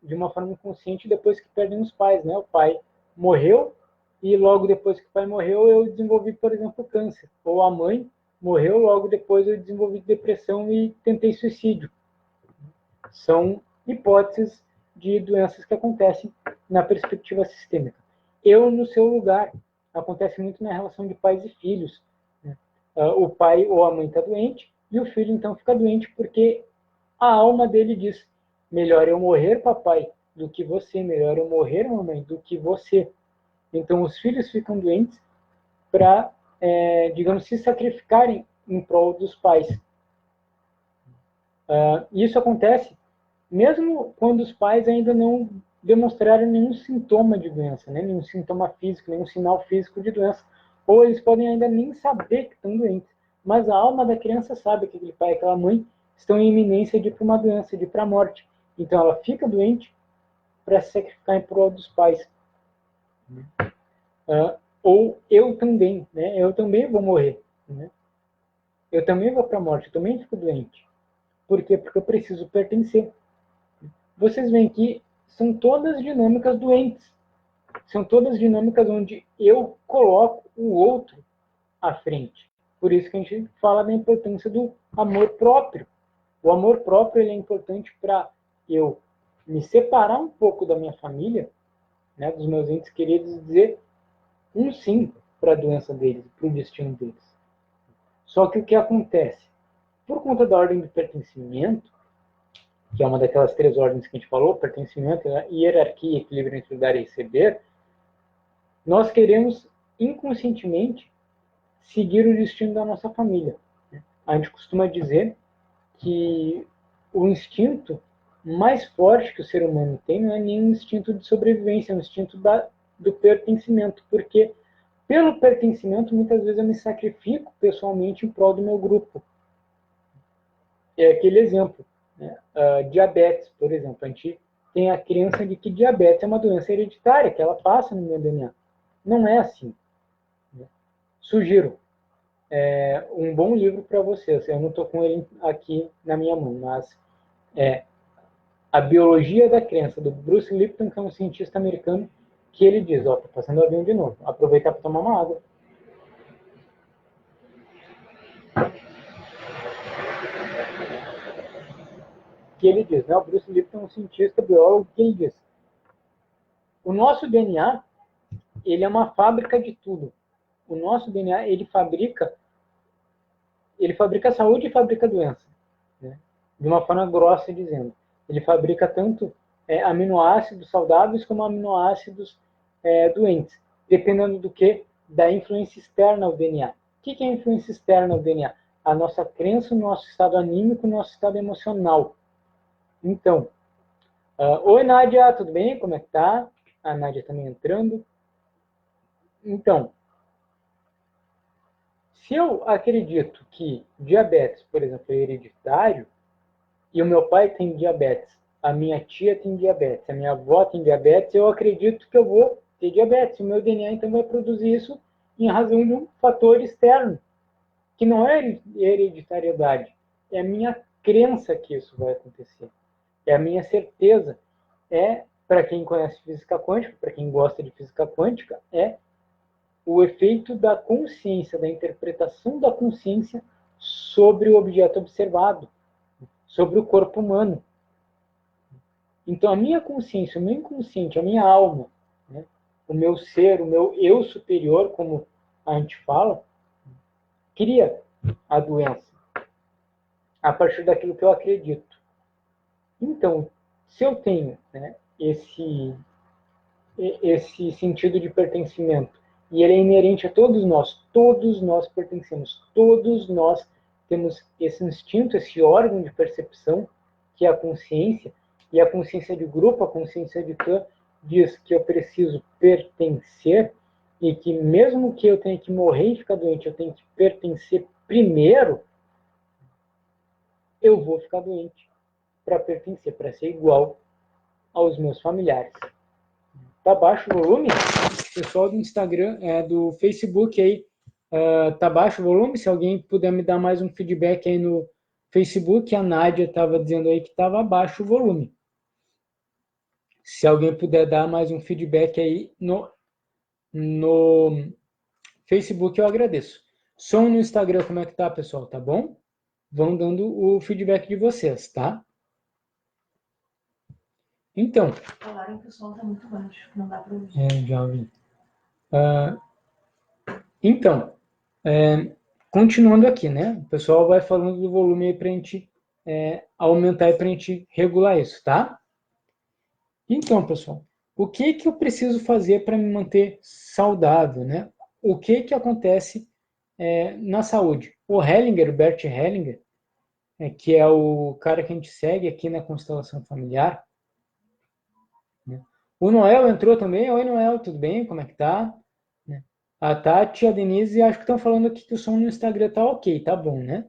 De uma forma inconsciente depois que perdem os pais, né? O pai morreu e logo depois que o pai morreu eu desenvolvi, por exemplo, câncer. Ou a mãe morreu, logo depois eu desenvolvi depressão e tentei suicídio. São hipóteses de doenças que acontecem na perspectiva sistêmica. Eu, no seu lugar, acontece muito na relação de pais e filhos. Né? O pai ou a mãe está doente e o filho então fica doente porque a alma dele diz: melhor eu morrer, papai, do que você, melhor eu morrer, mamãe, do que você. Então os filhos ficam doentes para, digamos, se sacrificarem em prol dos pais. Isso acontece mesmo quando os pais ainda não demonstraram nenhum sintoma de doença, né? Nenhum sintoma físico, nenhum sinal físico de doença, ou eles podem ainda nem saber que estão doentes, mas a alma da criança sabe que aquele pai e aquela mãe estão em iminência de ir para uma doença, de ir para a morte. Então ela fica doente para se sacrificar em prol dos pais. Ou eu também, né? Eu também vou morrer, né? Eu também vou para a morte, eu também fico doente. Por quê? Porque eu preciso pertencer. Vocês veem que são todas dinâmicas doentes. São todas dinâmicas onde eu coloco o outro à frente. Por isso que a gente fala da importância do amor próprio. O amor próprio ele é importante para eu me separar um pouco da minha família, né, dos meus entes queridos, e dizer um sim para a doença deles, para o destino deles. Só que o que acontece? Por conta da ordem de pertencimento, que é uma daquelas 3 ordens que a gente falou, pertencimento, hierarquia, equilíbrio entre dar e receber, nós queremos inconscientemente seguir o destino da nossa família. A gente costuma dizer que o instinto mais forte que o ser humano tem não é nenhum instinto de sobrevivência, é um instinto do pertencimento, porque pelo pertencimento muitas vezes eu me sacrifico pessoalmente em prol do meu grupo. É aquele exemplo, né? Diabetes, por exemplo, a gente tem a crença de que diabetes é uma doença hereditária, que ela passa no meu DNA. Não é assim. Sugiro um bom livro para vocês. Eu não estou com ele aqui na minha mão, mas é A Biologia da Crença, do Bruce Lipton, que é um cientista americano, que ele diz, ó, tô passando o avião de novo, aproveitar para tomar uma água. Que ele diz, né, o Bruce Lipton é um cientista, biólogo, que ele diz, o nosso DNA, ele é uma fábrica de tudo. O nosso DNA, ele fabrica saúde e fabrica doença, né? De uma forma grossa dizendo. Ele fabrica tanto aminoácidos saudáveis como aminoácidos doentes, dependendo do que? Da influência externa ao DNA. O que é a influência externa ao DNA? A nossa crença, o nosso estado anímico, o nosso estado emocional. Então, oi Nádia, tudo bem? Como é que tá? A Nádia também entrando. Então, se eu acredito que diabetes, por exemplo, é hereditário, e o meu pai tem diabetes, a minha tia tem diabetes, a minha avó tem diabetes, eu acredito que eu vou ter diabetes. O meu DNA então vai produzir isso em razão de um fator externo, que não é hereditariedade, é a minha crença que isso vai acontecer. É a minha certeza. Para quem conhece física quântica, para quem gosta de física quântica, é o efeito da consciência, da interpretação da consciência sobre o objeto observado, sobre o corpo humano. Então, a minha consciência, o meu inconsciente, a minha alma, né, o meu ser, o meu eu superior, como a gente fala, cria a doença a partir daquilo que eu acredito. Então, se eu tenho, né, esse sentido de pertencimento, e ele é inerente a todos nós pertencemos, todos nós temos esse instinto, esse órgão de percepção, que é a consciência, e a consciência de grupo, a consciência de clã, diz que eu preciso pertencer, e que mesmo que eu tenha que morrer e ficar doente, eu tenho que pertencer primeiro, eu vou ficar doente para pertencer, para ser igual aos meus familiares. Tá baixo o volume? Pessoal do Instagram, do Facebook aí, tá baixo o volume? Se alguém puder me dar mais um feedback aí no Facebook, a Nádia estava dizendo aí que estava baixo o volume. Se alguém puder dar mais um feedback aí no Facebook, eu agradeço. Som no Instagram, como é que tá, pessoal? Tá bom? Vão dando o feedback de vocês, tá? Então. Falaram que o som tá muito baixo, não dá para ouvir. Já ouvi. Então, continuando aqui, né? O pessoal vai falando do volume aí para a gente aumentar e para a gente regular isso, tá? Então, pessoal, o que eu preciso fazer para me manter saudável, né? O que acontece na saúde? O Bert Hellinger, que é o cara que a gente segue aqui na constelação familiar. Né? O Noel entrou também. Oi, Noel, tudo bem? Como é que tá? Né? A Tati e a Denise acho que estão falando aqui que o som no Instagram tá ok, tá bom, né?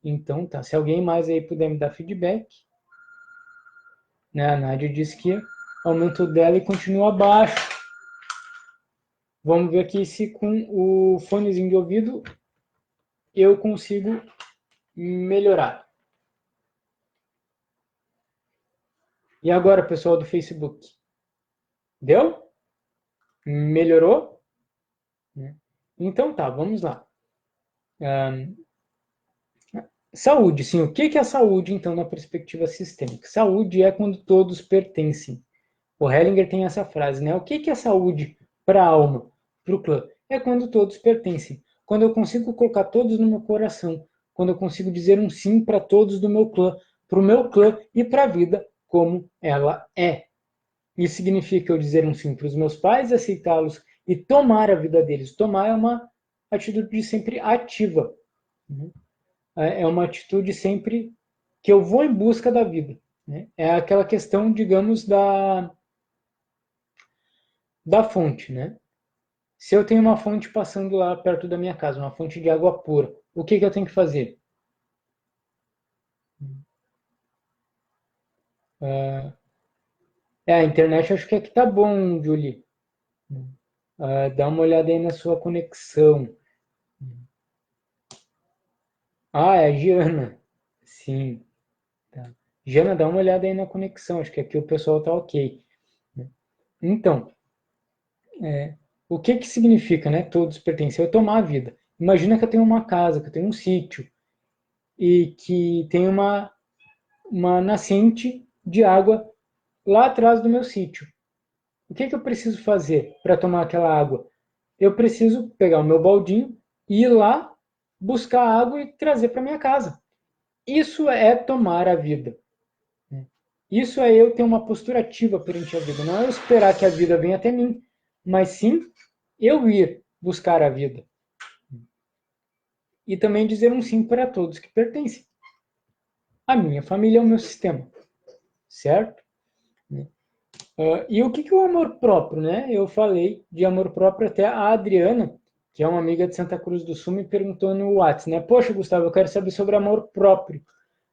Então tá, se alguém mais aí puder me dar feedback. Né? A Nádia disse que aumentou dela e continua baixo. Vamos ver aqui se com o fonezinho de ouvido eu consigo melhorar. E agora, pessoal do Facebook? Deu? Melhorou? Então tá, vamos lá. Saúde, sim. O que é saúde, então, na perspectiva sistêmica? Saúde é quando todos pertencem. O Hellinger tem essa frase, né? O que é saúde para a alma, para o clã? É quando todos pertencem. Quando eu consigo colocar todos no meu coração. Quando eu consigo dizer um sim para todos do meu clã, para o meu clã e para a vida como ela é. Isso significa eu dizer um sim para os meus pais, aceitá-los e tomar a vida deles. Tomar é uma atitude sempre ativa. É uma atitude sempre que eu vou em busca da vida. É aquela questão, digamos, da fonte, né? Se eu tenho uma fonte passando lá perto da minha casa, uma fonte de água pura, o que eu tenho que fazer? A internet acho que aqui tá bom, Julie. Dá uma olhada aí na sua conexão. É a Giana. Sim. Tá. Giana, dá uma olhada aí na conexão. Acho que aqui o pessoal tá ok. Então, o que significa, né? Todos pertencem. Eu tomar a vida. Imagina que eu tenho uma casa, que eu tenho um sítio e que tem uma nascente de água lá atrás do meu sítio. O que eu preciso fazer para tomar aquela água? Eu preciso pegar o meu baldinho e ir lá buscar água e trazer para minha casa. Isso é tomar a vida. Isso é eu ter uma postura ativa perante a vida. Não é eu esperar que a vida venha até mim, mas sim eu ir buscar a vida. E também dizer um sim para todos que pertencem. A minha família é o meu sistema, certo? E o que é o amor próprio, né? Eu falei de amor próprio, até a Adriana, que é uma amiga de Santa Cruz do Sul, me perguntou no WhatsApp, né? Poxa, Gustavo, eu quero saber sobre amor próprio.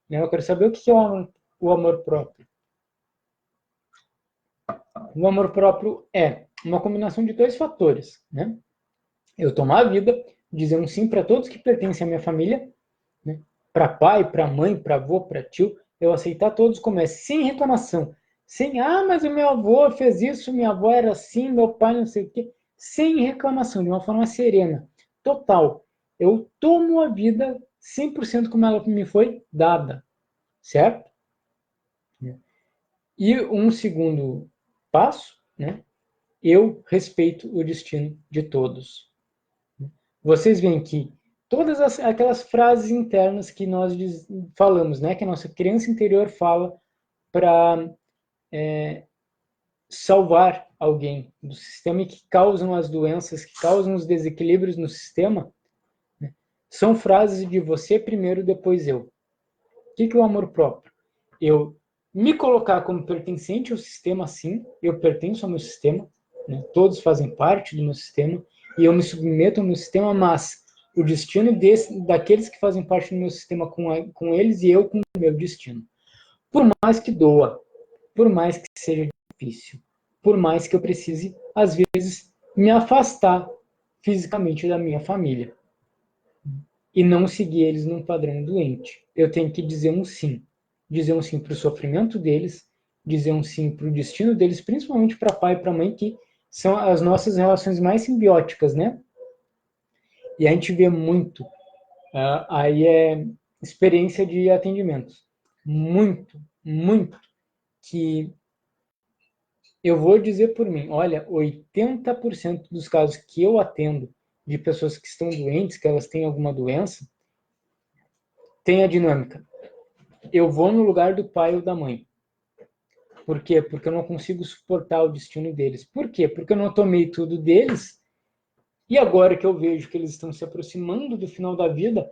Né? Eu quero saber o que é o amor próprio. O amor próprio é uma combinação de dois fatores, né? Eu tomar a vida, dizer um sim para todos que pertencem à minha família, né? Para pai, para mãe, para avô, para tio, eu aceitar todos como é, sem reclamação, sem, mas o meu avô fez isso, minha avó era assim, meu pai não sei o quê, sem reclamação, de uma forma serena, total. Eu tomo a vida 100% como ela me foi dada, certo? E um segundo passo, né? Eu respeito o destino de todos. Vocês veem que todas aquelas frases internas que nós falamos, né, que a nossa criança interior fala para salvar alguém do sistema e que causam as doenças, que causam os desequilíbrios no sistema, né, são frases de você primeiro, depois eu. O que é o amor próprio? Eu me colocar como pertencente ao sistema, sim, eu pertenço ao meu sistema, né, todos fazem parte do meu sistema, e eu me submeto ao meu sistema, mas o destino daqueles que fazem parte do meu sistema com eles e eu com o meu destino. Por mais que doa, por mais que seja difícil, por mais que eu precise, às vezes, me afastar fisicamente da minha família e não seguir eles num padrão doente. Eu tenho que dizer um sim. Dizer um sim para o sofrimento deles, dizer um sim para o destino deles, principalmente para pai e para mãe, que são as nossas relações mais simbióticas, né? E a gente vê muito, aí é experiência de atendimento. Muito, muito, que eu vou dizer por mim, olha, 80% dos casos que eu atendo de pessoas que estão doentes, que elas têm alguma doença, tem a dinâmica. Eu vou no lugar do pai ou da mãe. Por quê? Porque eu não consigo suportar o destino deles. Por quê? Porque eu não tomei tudo deles e agora que eu vejo que eles estão se aproximando do final da vida,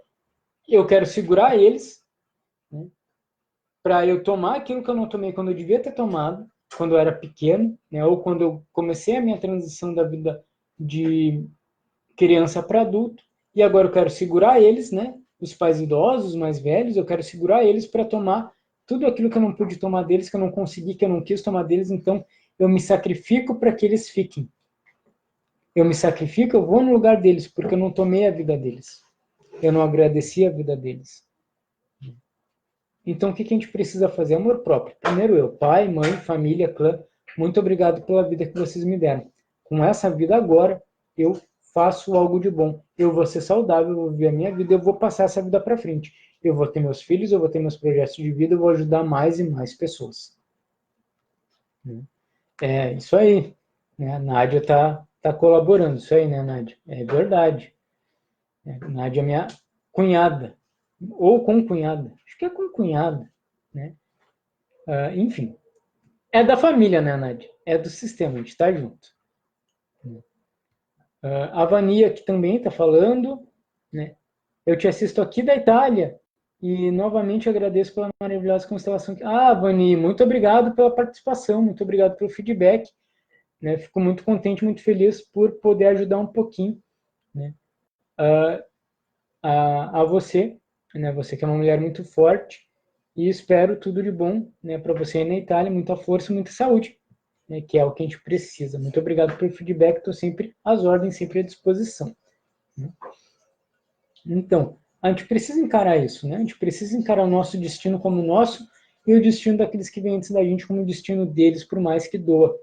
eu quero segurar eles para eu tomar aquilo que eu não tomei quando eu devia ter tomado, quando eu era pequeno, né? Ou quando eu comecei a minha transição da vida de criança para adulto, e agora eu quero segurar eles, né? Os pais idosos, os mais velhos, eu quero segurar eles para tomar tudo aquilo que eu não pude tomar deles, que eu não consegui, que eu não quis tomar deles, então eu me sacrifico para que eles fiquem. Eu me sacrifico, eu vou no lugar deles, porque eu não tomei a vida deles. Eu não agradeci a vida deles. Então, o que a gente precisa fazer? Amor próprio. Primeiro eu, pai, mãe, família, clã, muito obrigado pela vida que vocês me deram. Com essa vida agora, eu faço algo de bom. Eu vou ser saudável, eu vou viver a minha vida, eu vou passar essa vida para frente. Eu vou ter meus filhos, eu vou ter meus projetos de vida, eu vou ajudar mais e mais pessoas. É isso aí. A Nádia tá colaborando. Isso aí, né, Nádia? É verdade. Nádia é minha cunhada. Ou concunhada. Acho que é concunhada, né? Enfim. É da família, né, Nádia? É do sistema, a gente tá junto. A Vania, que também está falando, né? Eu te assisto aqui da Itália e novamente agradeço pela maravilhosa constelação. Vani, muito obrigado pela participação, muito obrigado pelo feedback. Né? Fico muito contente, muito feliz por poder ajudar um pouquinho, né? a você, né? Você que é uma mulher muito forte, e espero tudo de bom, né, para você aí na Itália, muita força, muita saúde, né, que é o que a gente precisa. Muito obrigado pelo feedback, estou sempre às ordens, sempre à disposição. Né? Então, a gente precisa encarar isso, né? A gente precisa encarar o nosso destino como nosso e o destino daqueles que vêm antes da gente como o destino deles, por mais que doa.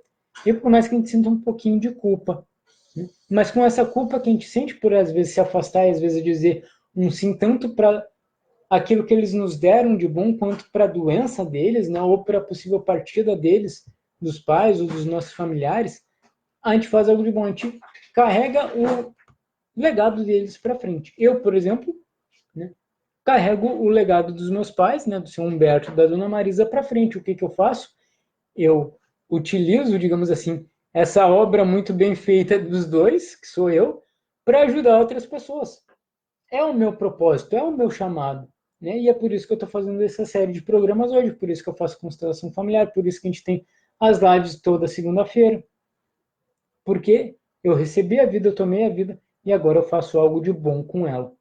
E por mais que a gente sinta um pouquinho de culpa. Né? Mas com essa culpa que a gente sente por, às vezes, se afastar e, às vezes, dizer um sim tanto para aquilo que eles nos deram de bom, quanto para a doença deles, né? Ou para a possível partida deles, dos pais ou dos nossos familiares, a gente faz algo de bom. A gente carrega o legado deles para frente. Eu, por exemplo, né, carrego o legado dos meus pais, né, do seu Humberto e da dona Marisa, para frente. O que eu faço? Eu utilizo, digamos assim, essa obra muito bem feita dos dois, que sou eu, para ajudar outras pessoas. É o meu propósito, é o meu chamado. Né? E é por isso que eu estou fazendo essa série de programas hoje, por isso que eu faço constelação familiar, por isso que a gente tem as lives toda segunda-feira. Porque eu recebi a vida, eu tomei a vida, e agora eu faço algo de bom com ela.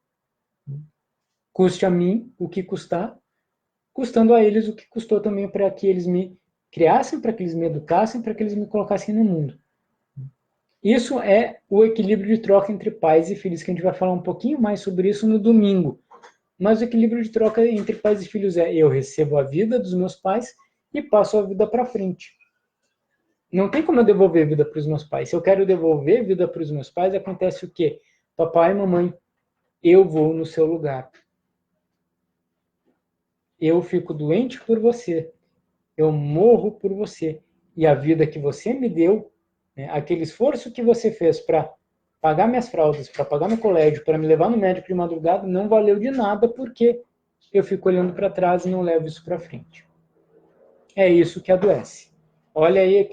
Custe a mim o que custar, custando a eles o que custou também para que eles me criassem, para que eles me educassem, para que eles me colocassem no mundo. Isso é o equilíbrio de troca entre pais e filhos, que a gente vai falar um pouquinho mais sobre isso no domingo. Mas o equilíbrio de troca entre pais e filhos é: eu recebo a vida dos meus pais e passo a vida para frente. Não tem como eu devolver vida para os meus pais. Se eu quero devolver vida para os meus pais, acontece o quê? Papai e mamãe, eu vou no seu lugar. Eu fico doente por você. Eu morro por você. E a vida que você me deu, né, aquele esforço que você fez para pagar minhas fraldas, para pagar meu colégio, para me levar no médico de madrugada, não valeu de nada porque eu fico olhando para trás e não levo isso para frente. É isso que adoece. Olha aí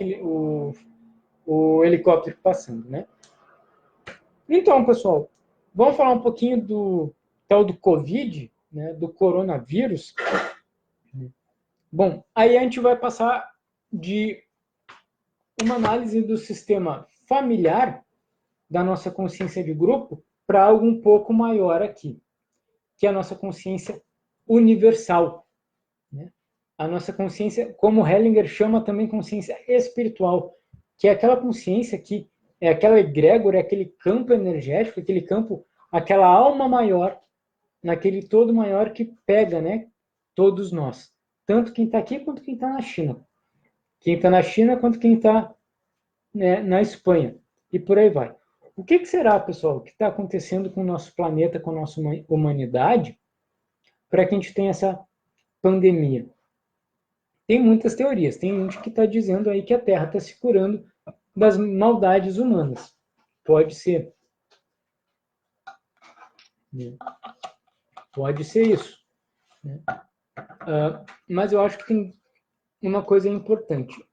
o helicóptero passando, né? Então, pessoal, vamos falar um pouquinho do tal do Covid, né, do coronavírus. Bom, aí a gente vai passar de uma análise do sistema familiar, da nossa consciência de grupo, para algo um pouco maior aqui, que é a nossa consciência universal. Né? A nossa consciência, como Hellinger chama também consciência espiritual, que é aquela consciência que é aquela egrégora, aquele campo energético, aquele campo, aquela alma maior, naquele todo maior que pega, né, todos nós. Tanto quem está aqui quanto quem está na China. Quem está na China quanto quem está, né, na Espanha. E por aí vai. O que será, pessoal, que está acontecendo com o nosso planeta, com a nossa humanidade, para que a gente tenha essa pandemia? Tem muitas teorias. Tem gente que está dizendo aí que a Terra está se curando das maldades humanas. Pode ser. Pode ser isso. Mas eu acho que tem uma coisa importante.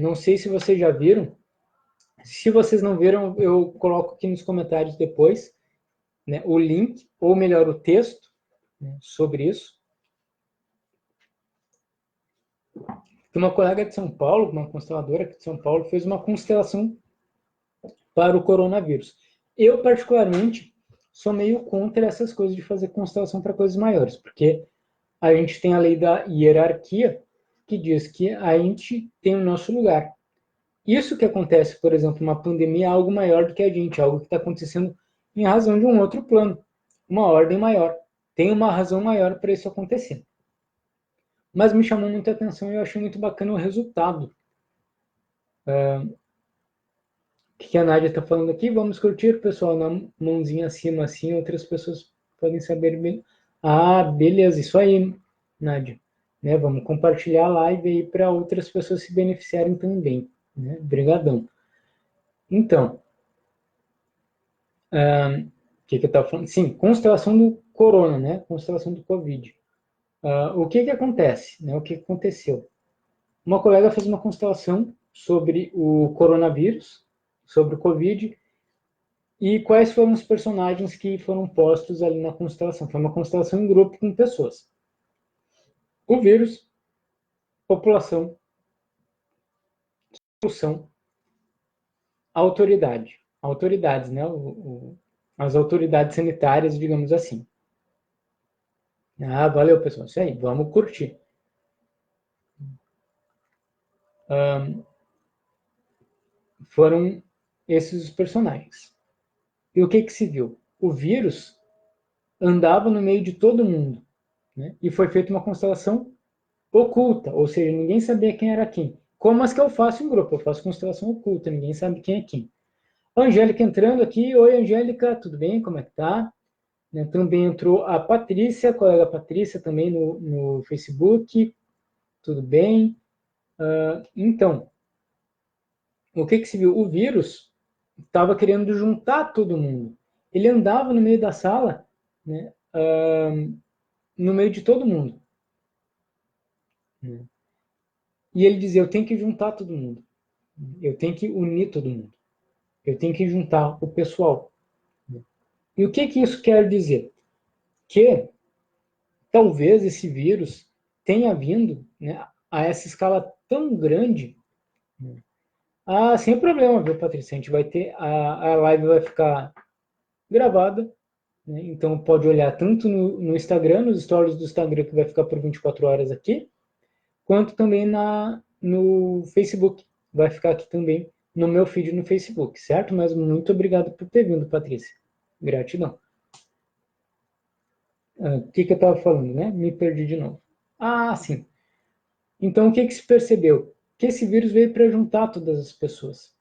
Não sei se vocês já viram. Se vocês não viram, eu coloco aqui nos comentários depois, né, o link, ou melhor, o texto, né, sobre isso. que uma colega de São Paulo, uma consteladora aqui de São Paulo, fez uma constelação para o coronavírus. Eu, particularmente, sou meio contra essas coisas de fazer constelação para coisas maiores, porque a gente tem a lei da hierarquia, que diz que a gente tem o nosso lugar. Isso que acontece, por exemplo, uma pandemia é algo maior do que a gente, algo que está acontecendo em razão de um outro plano, uma ordem maior. Tem uma razão maior para isso acontecer. Mas me chamou muita atenção e eu achei muito bacana o resultado. O que a Nádia está falando aqui? Vamos curtir, pessoal, na mãozinha acima, assim, outras pessoas podem saber bem. Ah, beleza, isso aí, Nádia. Né, vamos compartilhar a live aí para outras pessoas se beneficiarem também. Né? Obrigadão. Então, o que eu estava falando? Sim, constelação do corona, né? Constelação do Covid. O que acontece? Né? O que aconteceu? Uma colega fez uma constelação sobre o coronavírus, sobre o Covid, e quais foram os personagens que foram postos ali na constelação. Foi uma constelação em grupo com pessoas. O vírus, população, solução, autoridade. Autoridades, né? As autoridades sanitárias, digamos assim. Ah, valeu, pessoal. Isso aí, vamos curtir. Foram esses os personagens. E o que se viu? O vírus andava no meio de todo mundo, né? E foi feita uma constelação oculta, ou seja, ninguém sabia quem era quem. Como as que eu faço em grupo, eu faço constelação oculta, ninguém sabe quem é quem. A Angélica entrando aqui, oi Angélica, tudo bem? Como é que tá? Né? Também entrou a Patrícia, a colega Patrícia também no Facebook, tudo bem? Então, o que se viu? O vírus estava querendo juntar todo mundo. Ele andava no meio da sala, né, no meio de todo mundo. E ele dizia, eu tenho que juntar todo mundo. Eu tenho que unir todo mundo. Eu tenho que juntar o pessoal. E o que isso quer dizer? Que talvez esse vírus tenha vindo, né, a essa escala tão grande. Sem problema, viu, Patrícia? A gente vai ter, a live vai ficar gravada, né? Então pode olhar tanto no Instagram, nos stories do Instagram, que vai ficar por 24 horas aqui, quanto também no Facebook. Vai ficar aqui também no meu feed no Facebook, certo? Mas muito obrigado por ter vindo, Patrícia. Gratidão. O que eu estava falando, né? Me perdi de novo. Sim. Então, o que se percebeu? Que esse vírus veio para juntar todas as pessoas.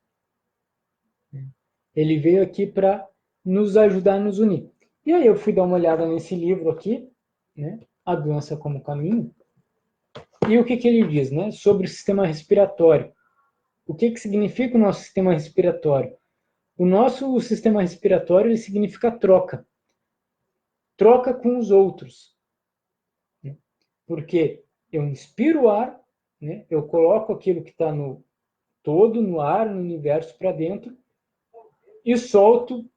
Ele veio aqui para nos ajudar a nos unir. E aí eu fui dar uma olhada nesse livro aqui, né? A Doença como Caminho. E o que ele diz, né? Sobre o sistema respiratório. O que significa o nosso sistema respiratório? O nosso sistema respiratório ele significa troca. Troca com os outros. Porque eu inspiro o ar, né? Eu coloco aquilo que está no todo, no ar, no universo para dentro, e solto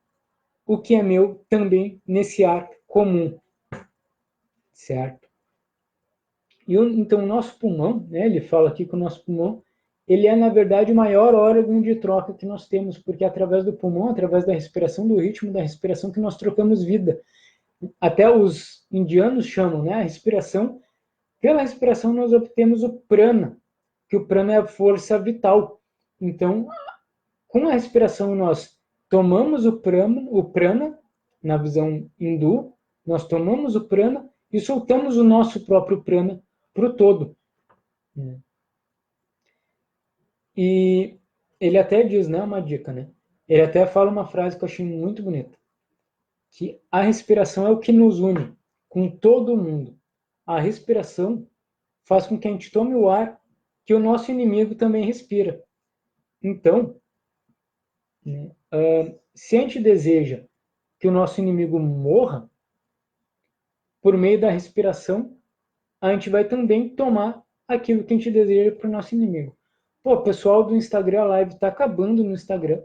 o que é meu também nesse ar comum. Certo? Então, o nosso pulmão, né? Ele fala aqui que o nosso pulmão ele é, na verdade, o maior órgão de troca que nós temos, porque é através do pulmão, através da respiração, do ritmo da respiração, que nós trocamos vida. Até os indianos chamam, né? A respiração. Pela respiração, nós obtemos o prana, que o prana é a força vital. Então, com a respiração, nós tomamos o prana, na visão hindu, nós tomamos o prana e soltamos o nosso próprio prana para o todo. E ele até diz, né, uma dica, né? Ele até fala uma frase que eu achei muito bonita, que a respiração é o que nos une com todo mundo. A respiração faz com que a gente tome o ar que o nosso inimigo também respira. Então, né, se a gente deseja que o nosso inimigo morra, por meio da respiração, a gente vai também tomar aquilo que a gente deseja para o nosso inimigo. Pô, pessoal do Instagram, a live está acabando no Instagram.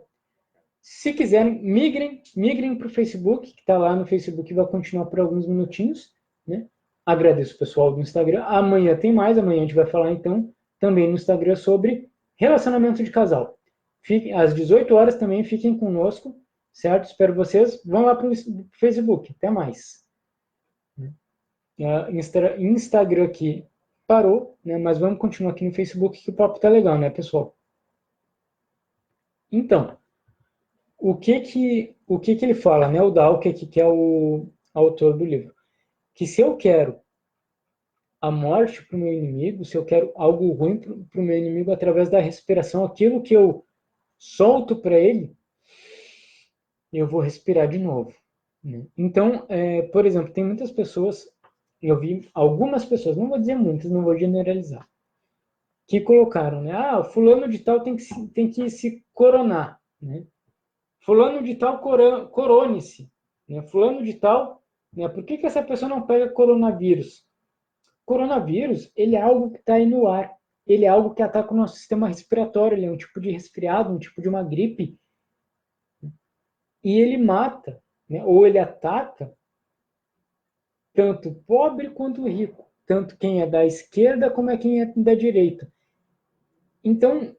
Se quiserem, migrem para o Facebook, que está lá no Facebook, vai continuar por alguns minutinhos, né? Agradeço o pessoal do Instagram. Amanhã tem mais. Amanhã a gente vai falar, então, também no Instagram sobre relacionamento de casal. Fiquem, às 18 horas também fiquem conosco, certo? Espero vocês. Vão lá para o Facebook. Até mais. Instagram aqui parou, né? Mas vamos continuar aqui no Facebook, que o papo tá legal, né, pessoal? Então, o que ele fala, né? O Dawkins, que é o autor do livro, que se eu quero a morte para o meu inimigo, se eu quero algo ruim para o meu inimigo através da respiração, aquilo que eu solto para ele, eu vou respirar de novo. Né? Então, por exemplo, tem muitas pessoas, eu vi algumas pessoas, não vou dizer muitas, não vou generalizar, que colocaram, né? Ah, fulano de tal tem que se coronar, né? Fulano de tal corone-se, né? Fulano de tal, né? Por que essa pessoa não pega coronavírus? Coronavírus, ele é algo que está aí no ar. Ele é algo que ataca o nosso sistema respiratório. Ele é um tipo de resfriado, um tipo de uma gripe. E ele mata, né? Ou ele ataca tanto o pobre quanto o rico. Tanto quem é da esquerda como é quem é da direita. Então,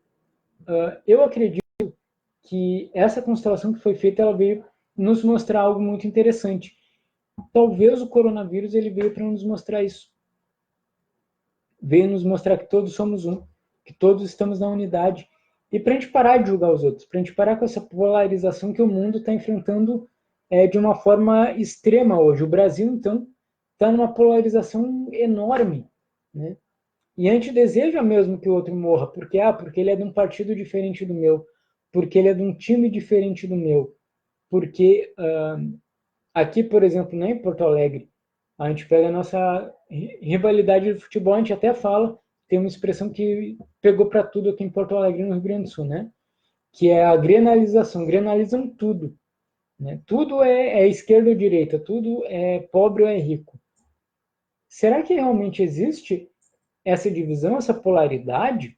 eu acredito que essa constelação que foi feita, ela veio nos mostrar algo muito interessante. Talvez o coronavírus ele veio para nos mostrar isso. Veio nos mostrar que todos somos um, que todos estamos na unidade. E para a gente parar de julgar os outros, para a gente parar com essa polarização que o mundo está enfrentando de uma forma extrema hoje. O Brasil, então, está numa polarização enorme, né? E a gente deseja mesmo que o outro morra, porque ele é de um partido diferente do meu, porque ele é de um time diferente do meu, porque aqui, por exemplo, nem em Porto Alegre, a gente pega a nossa rivalidade de futebol, a gente até fala, tem uma expressão que pegou para tudo aqui em Porto Alegre, no Rio Grande do Sul, né? Que é a grenalização. Grenalizam tudo. Né? Tudo é esquerda ou direita, tudo é pobre ou é rico. Será que realmente existe essa divisão, essa polaridade?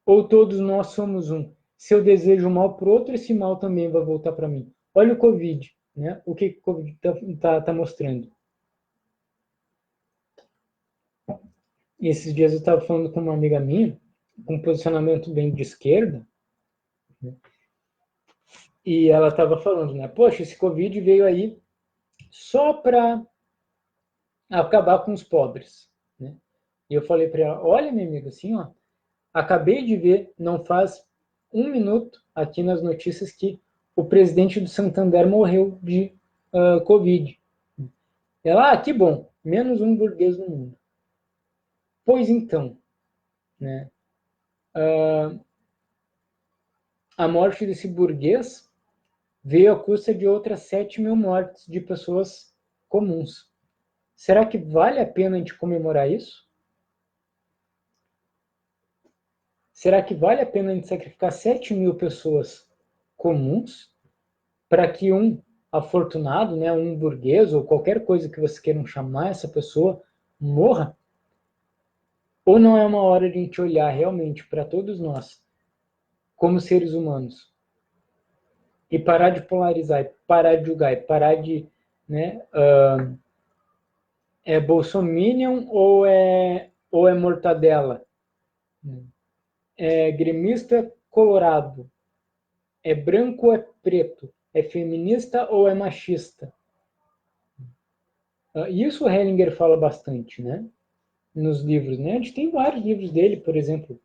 Ou todos nós somos um? Se eu desejo mal para o outro, esse mal também vai voltar para mim. Olha o Covid, né? O que o Covid tá mostrando? E esses dias eu estava falando com uma amiga minha, com um posicionamento bem de esquerda, né? E ela estava falando, né? Poxa, esse Covid veio aí só para acabar com os pobres, né? E eu falei para ela, olha, minha amiga, assim, ó, acabei de ver, não faz um minuto, aqui nas notícias, que o presidente do Santander morreu de Covid. Ela, que bom, menos um burguês no mundo. Pois então, né? A morte desse burguês veio à custa de outras 7 mil mortes de pessoas comuns. Será que vale a pena a gente comemorar isso? Será que vale a pena a gente sacrificar 7 mil pessoas comuns para que um afortunado, né, um burguês ou qualquer coisa que vocês queiram chamar essa pessoa, morra? Ou não é uma hora de a gente olhar realmente para todos nós como seres humanos e parar de polarizar, e parar de julgar, e parar de, né, é bolsominion ou é mortadela? É gremista colorado? É branco ou é preto? É feminista ou é machista? Isso o Hellinger fala bastante, né? Nos livros, né? A gente tem vários livros dele, por exemplo.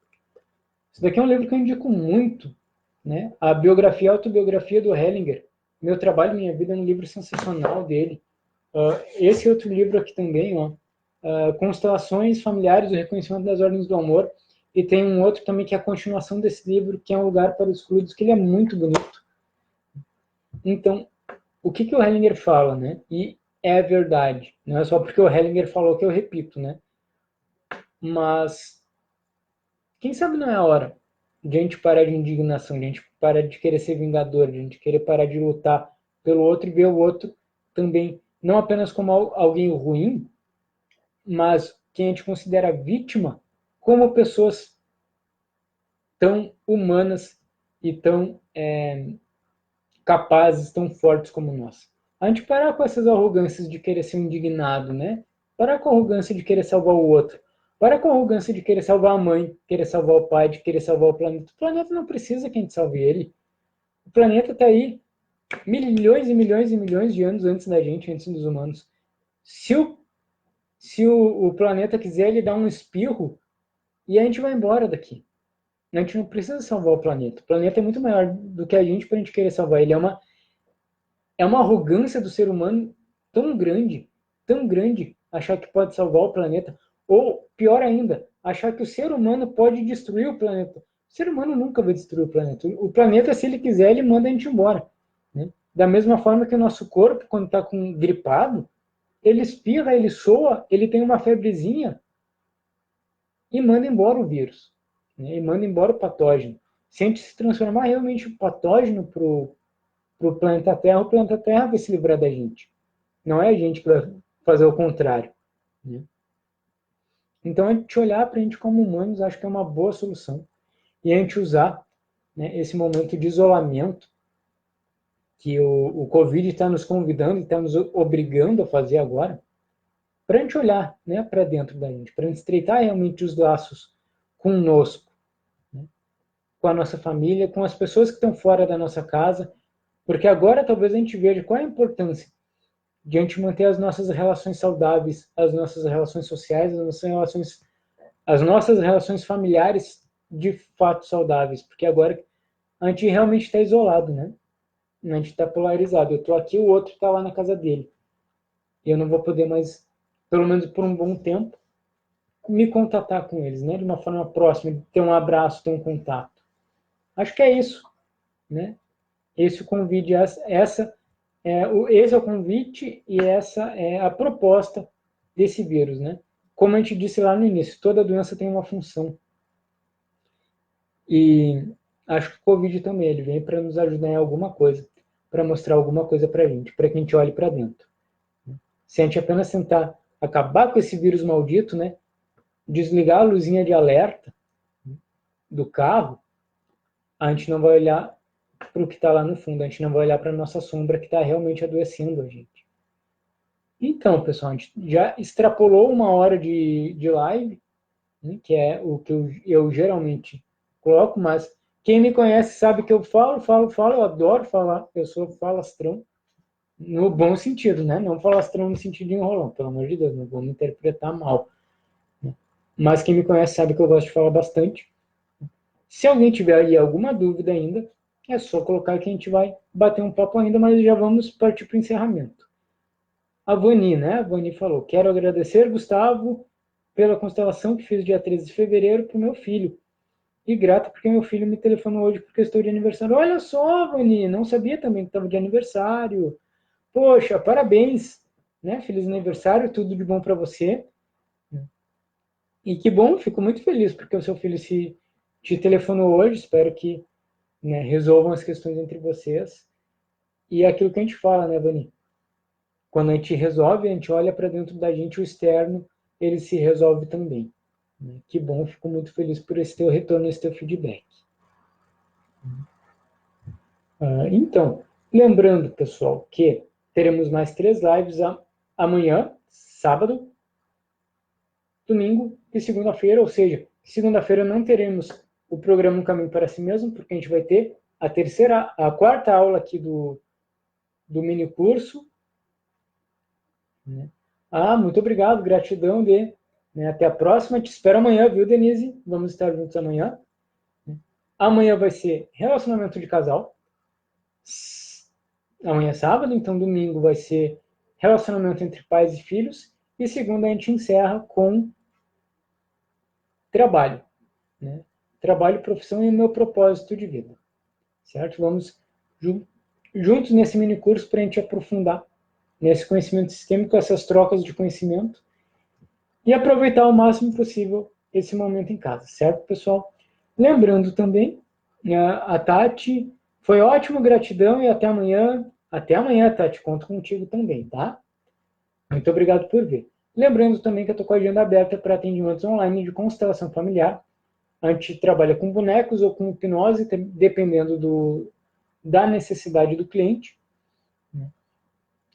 Isso daqui é um livro que eu indico muito, né? A biografia, a autobiografia do Hellinger. Meu Trabalho, Minha Vida é um livro sensacional dele. Esse outro livro aqui também, ó, Constelações Familiares, o Reconhecimento das Ordens do Amor. E tem um outro também que é a continuação desse livro, que é Um Lugar para os Fluidos, que ele é muito bonito. Então, o que o Hellinger fala, né? E é verdade. Não é só porque o Hellinger falou que eu repito, né? Mas quem sabe não é a hora de a gente parar de indignação, de a gente parar de querer ser vingador, de a gente querer parar de lutar pelo outro e ver o outro também, não apenas como alguém ruim, mas quem a gente considera vítima, como pessoas tão humanas e tão capazes, tão fortes como nós. A gente parar com essas arrogâncias de querer ser indignado, né? Para com a arrogância de querer salvar o outro. Para com a arrogância de querer salvar a mãe, querer salvar o pai, de querer salvar o planeta. O planeta não precisa que a gente salve ele. O planeta está aí milhões e milhões e milhões de anos antes da gente, antes dos humanos. Se o planeta quiser, ele dá um espirro e a gente vai embora daqui. A gente não precisa salvar o planeta. O planeta é muito maior do que a gente para a gente querer salvar ele. É uma arrogância do ser humano tão grande, achar que pode salvar o planeta. Ou, pior ainda, achar que o ser humano pode destruir o planeta. O ser humano nunca vai destruir o planeta. O planeta, se ele quiser, ele manda a gente embora. Né? Da mesma forma que o nosso corpo, quando está gripado, ele espirra, ele soa, ele tem uma febrezinha e manda embora o vírus. Né? E manda embora o patógeno. Se a gente se transformar realmente o patógeno para o planeta Terra, o planeta Terra vai se livrar da gente. Não é a gente que vai fazer o contrário. Né? Então, a gente olhar para a gente como humanos, acho que é uma boa solução. E a gente usar, né, esse momento de isolamento que o Covid está nos convidando e está nos obrigando a fazer agora, para a gente olhar, né, para dentro da gente, para a gente estreitar realmente os laços conosco, né, com a nossa família, com as pessoas que estão fora da nossa casa, porque agora talvez a gente veja qual é a importância de a gente manter as nossas relações saudáveis, as nossas relações sociais, as nossas relações familiares de fato saudáveis, porque agora a gente realmente está isolado, né? A gente está polarizado. Eu estou aqui, o outro está lá na casa dele. E eu não vou poder mais, pelo menos por um bom tempo, me contatar com eles, né? De uma forma próxima, ter um abraço, ter um contato. Acho que é isso, né? Esse é o convite, esse é o convite e essa é a proposta desse vírus, né? Como a gente disse lá no início, toda doença tem uma função. E acho que o Covid também, ele vem para nos ajudar em alguma coisa, para mostrar alguma coisa para a gente, para que a gente olhe para dentro. Se a gente apenas tentar acabar com esse vírus maldito, né? Desligar a luzinha de alerta do carro, a gente não vai olhar para o que está lá no fundo, a gente não vai olhar para a nossa sombra que está realmente adoecendo a gente. Então, pessoal, a gente já extrapolou 1 hora de live, né, que é o que eu geralmente coloco, mas quem me conhece sabe que eu falo, eu adoro falar, eu sou falastrão, no bom sentido, né? Não falastrão no sentido de enrolão, pelo amor de Deus, não vou me interpretar mal. Né? Mas quem me conhece sabe que eu gosto de falar bastante. Se alguém tiver aí alguma dúvida ainda, é só colocar que a gente vai bater um papo ainda, mas já vamos partir para o encerramento. A Vani, né? A Vani falou, quero agradecer, Gustavo, pela constelação que fiz dia 13 de fevereiro para o meu filho. E grata porque meu filho me telefonou hoje porque eu estou de aniversário. Olha só, Vani, não sabia também que estava de aniversário. Poxa, parabéns, né? Feliz aniversário, tudo de bom para você. E que bom, fico muito feliz porque o seu filho te telefonou hoje. Espero que, né, resolvam as questões entre vocês. E é aquilo que a gente fala, né, Vani? Quando a gente resolve, a gente olha para dentro da gente, o externo, ele se resolve também. Que bom, fico muito feliz por esse teu retorno, esse teu feedback. Então, lembrando, pessoal, que teremos mais 3 lives amanhã, sábado, domingo e segunda-feira, ou seja, segunda-feira não teremos o programa Um Caminho para Si Mesmo, porque a gente vai ter a quarta aula aqui do mini curso. Muito obrigado, gratidão, Dê. Até a próxima, te espero amanhã, viu, Denise? Vamos estar juntos amanhã. Amanhã vai ser relacionamento de casal. Amanhã é sábado, então domingo vai ser relacionamento entre pais e filhos. E segunda a gente encerra com trabalho. Né? Trabalho, profissão e o meu propósito de vida. Certo? Vamos juntos nesse mini curso para a gente aprofundar nesse conhecimento sistêmico, essas trocas de conhecimento e aproveitar o máximo possível esse momento em casa, certo, pessoal? Lembrando também, a Tati, foi ótimo, gratidão e até amanhã. Até amanhã, Tati, conto contigo também, tá? Muito obrigado por ver. Lembrando também que eu estou com a agenda aberta para atendimentos online de constelação familiar. A gente trabalha com bonecos ou com hipnose, dependendo da necessidade do cliente.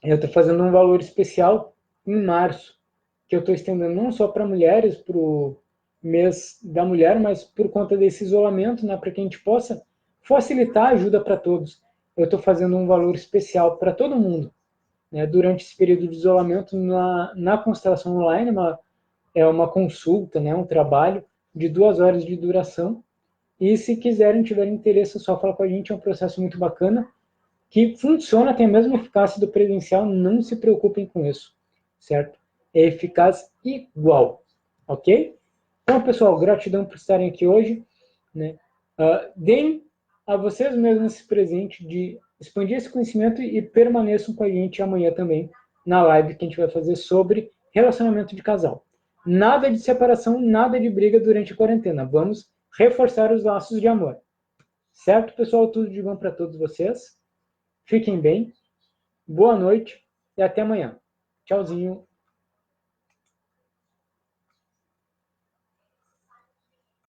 Eu estou fazendo um valor especial em março, que eu estou estendendo não só para mulheres, para o mês da mulher, mas por conta desse isolamento, né, para que a gente possa facilitar a ajuda para todos. Eu estou fazendo um valor especial para todo mundo, né, durante esse período de isolamento na constelação online, é uma consulta, né, um trabalho de 2 horas de duração. E se quiserem, tiverem interesse, é só falar com a gente, é um processo muito bacana, que funciona, tem a mesma eficácia do presencial, não se preocupem com isso, certo? É eficaz igual, ok? Então, pessoal, gratidão por estarem aqui hoje, né? Deem a vocês mesmos esse presente de expandir esse conhecimento e permaneçam com a gente amanhã também na live que a gente vai fazer sobre relacionamento de casal. Nada de separação, nada de briga durante a quarentena. Vamos reforçar os laços de amor. Certo, pessoal? Tudo de bom para todos vocês. Fiquem bem. Boa noite e até amanhã. Tchauzinho.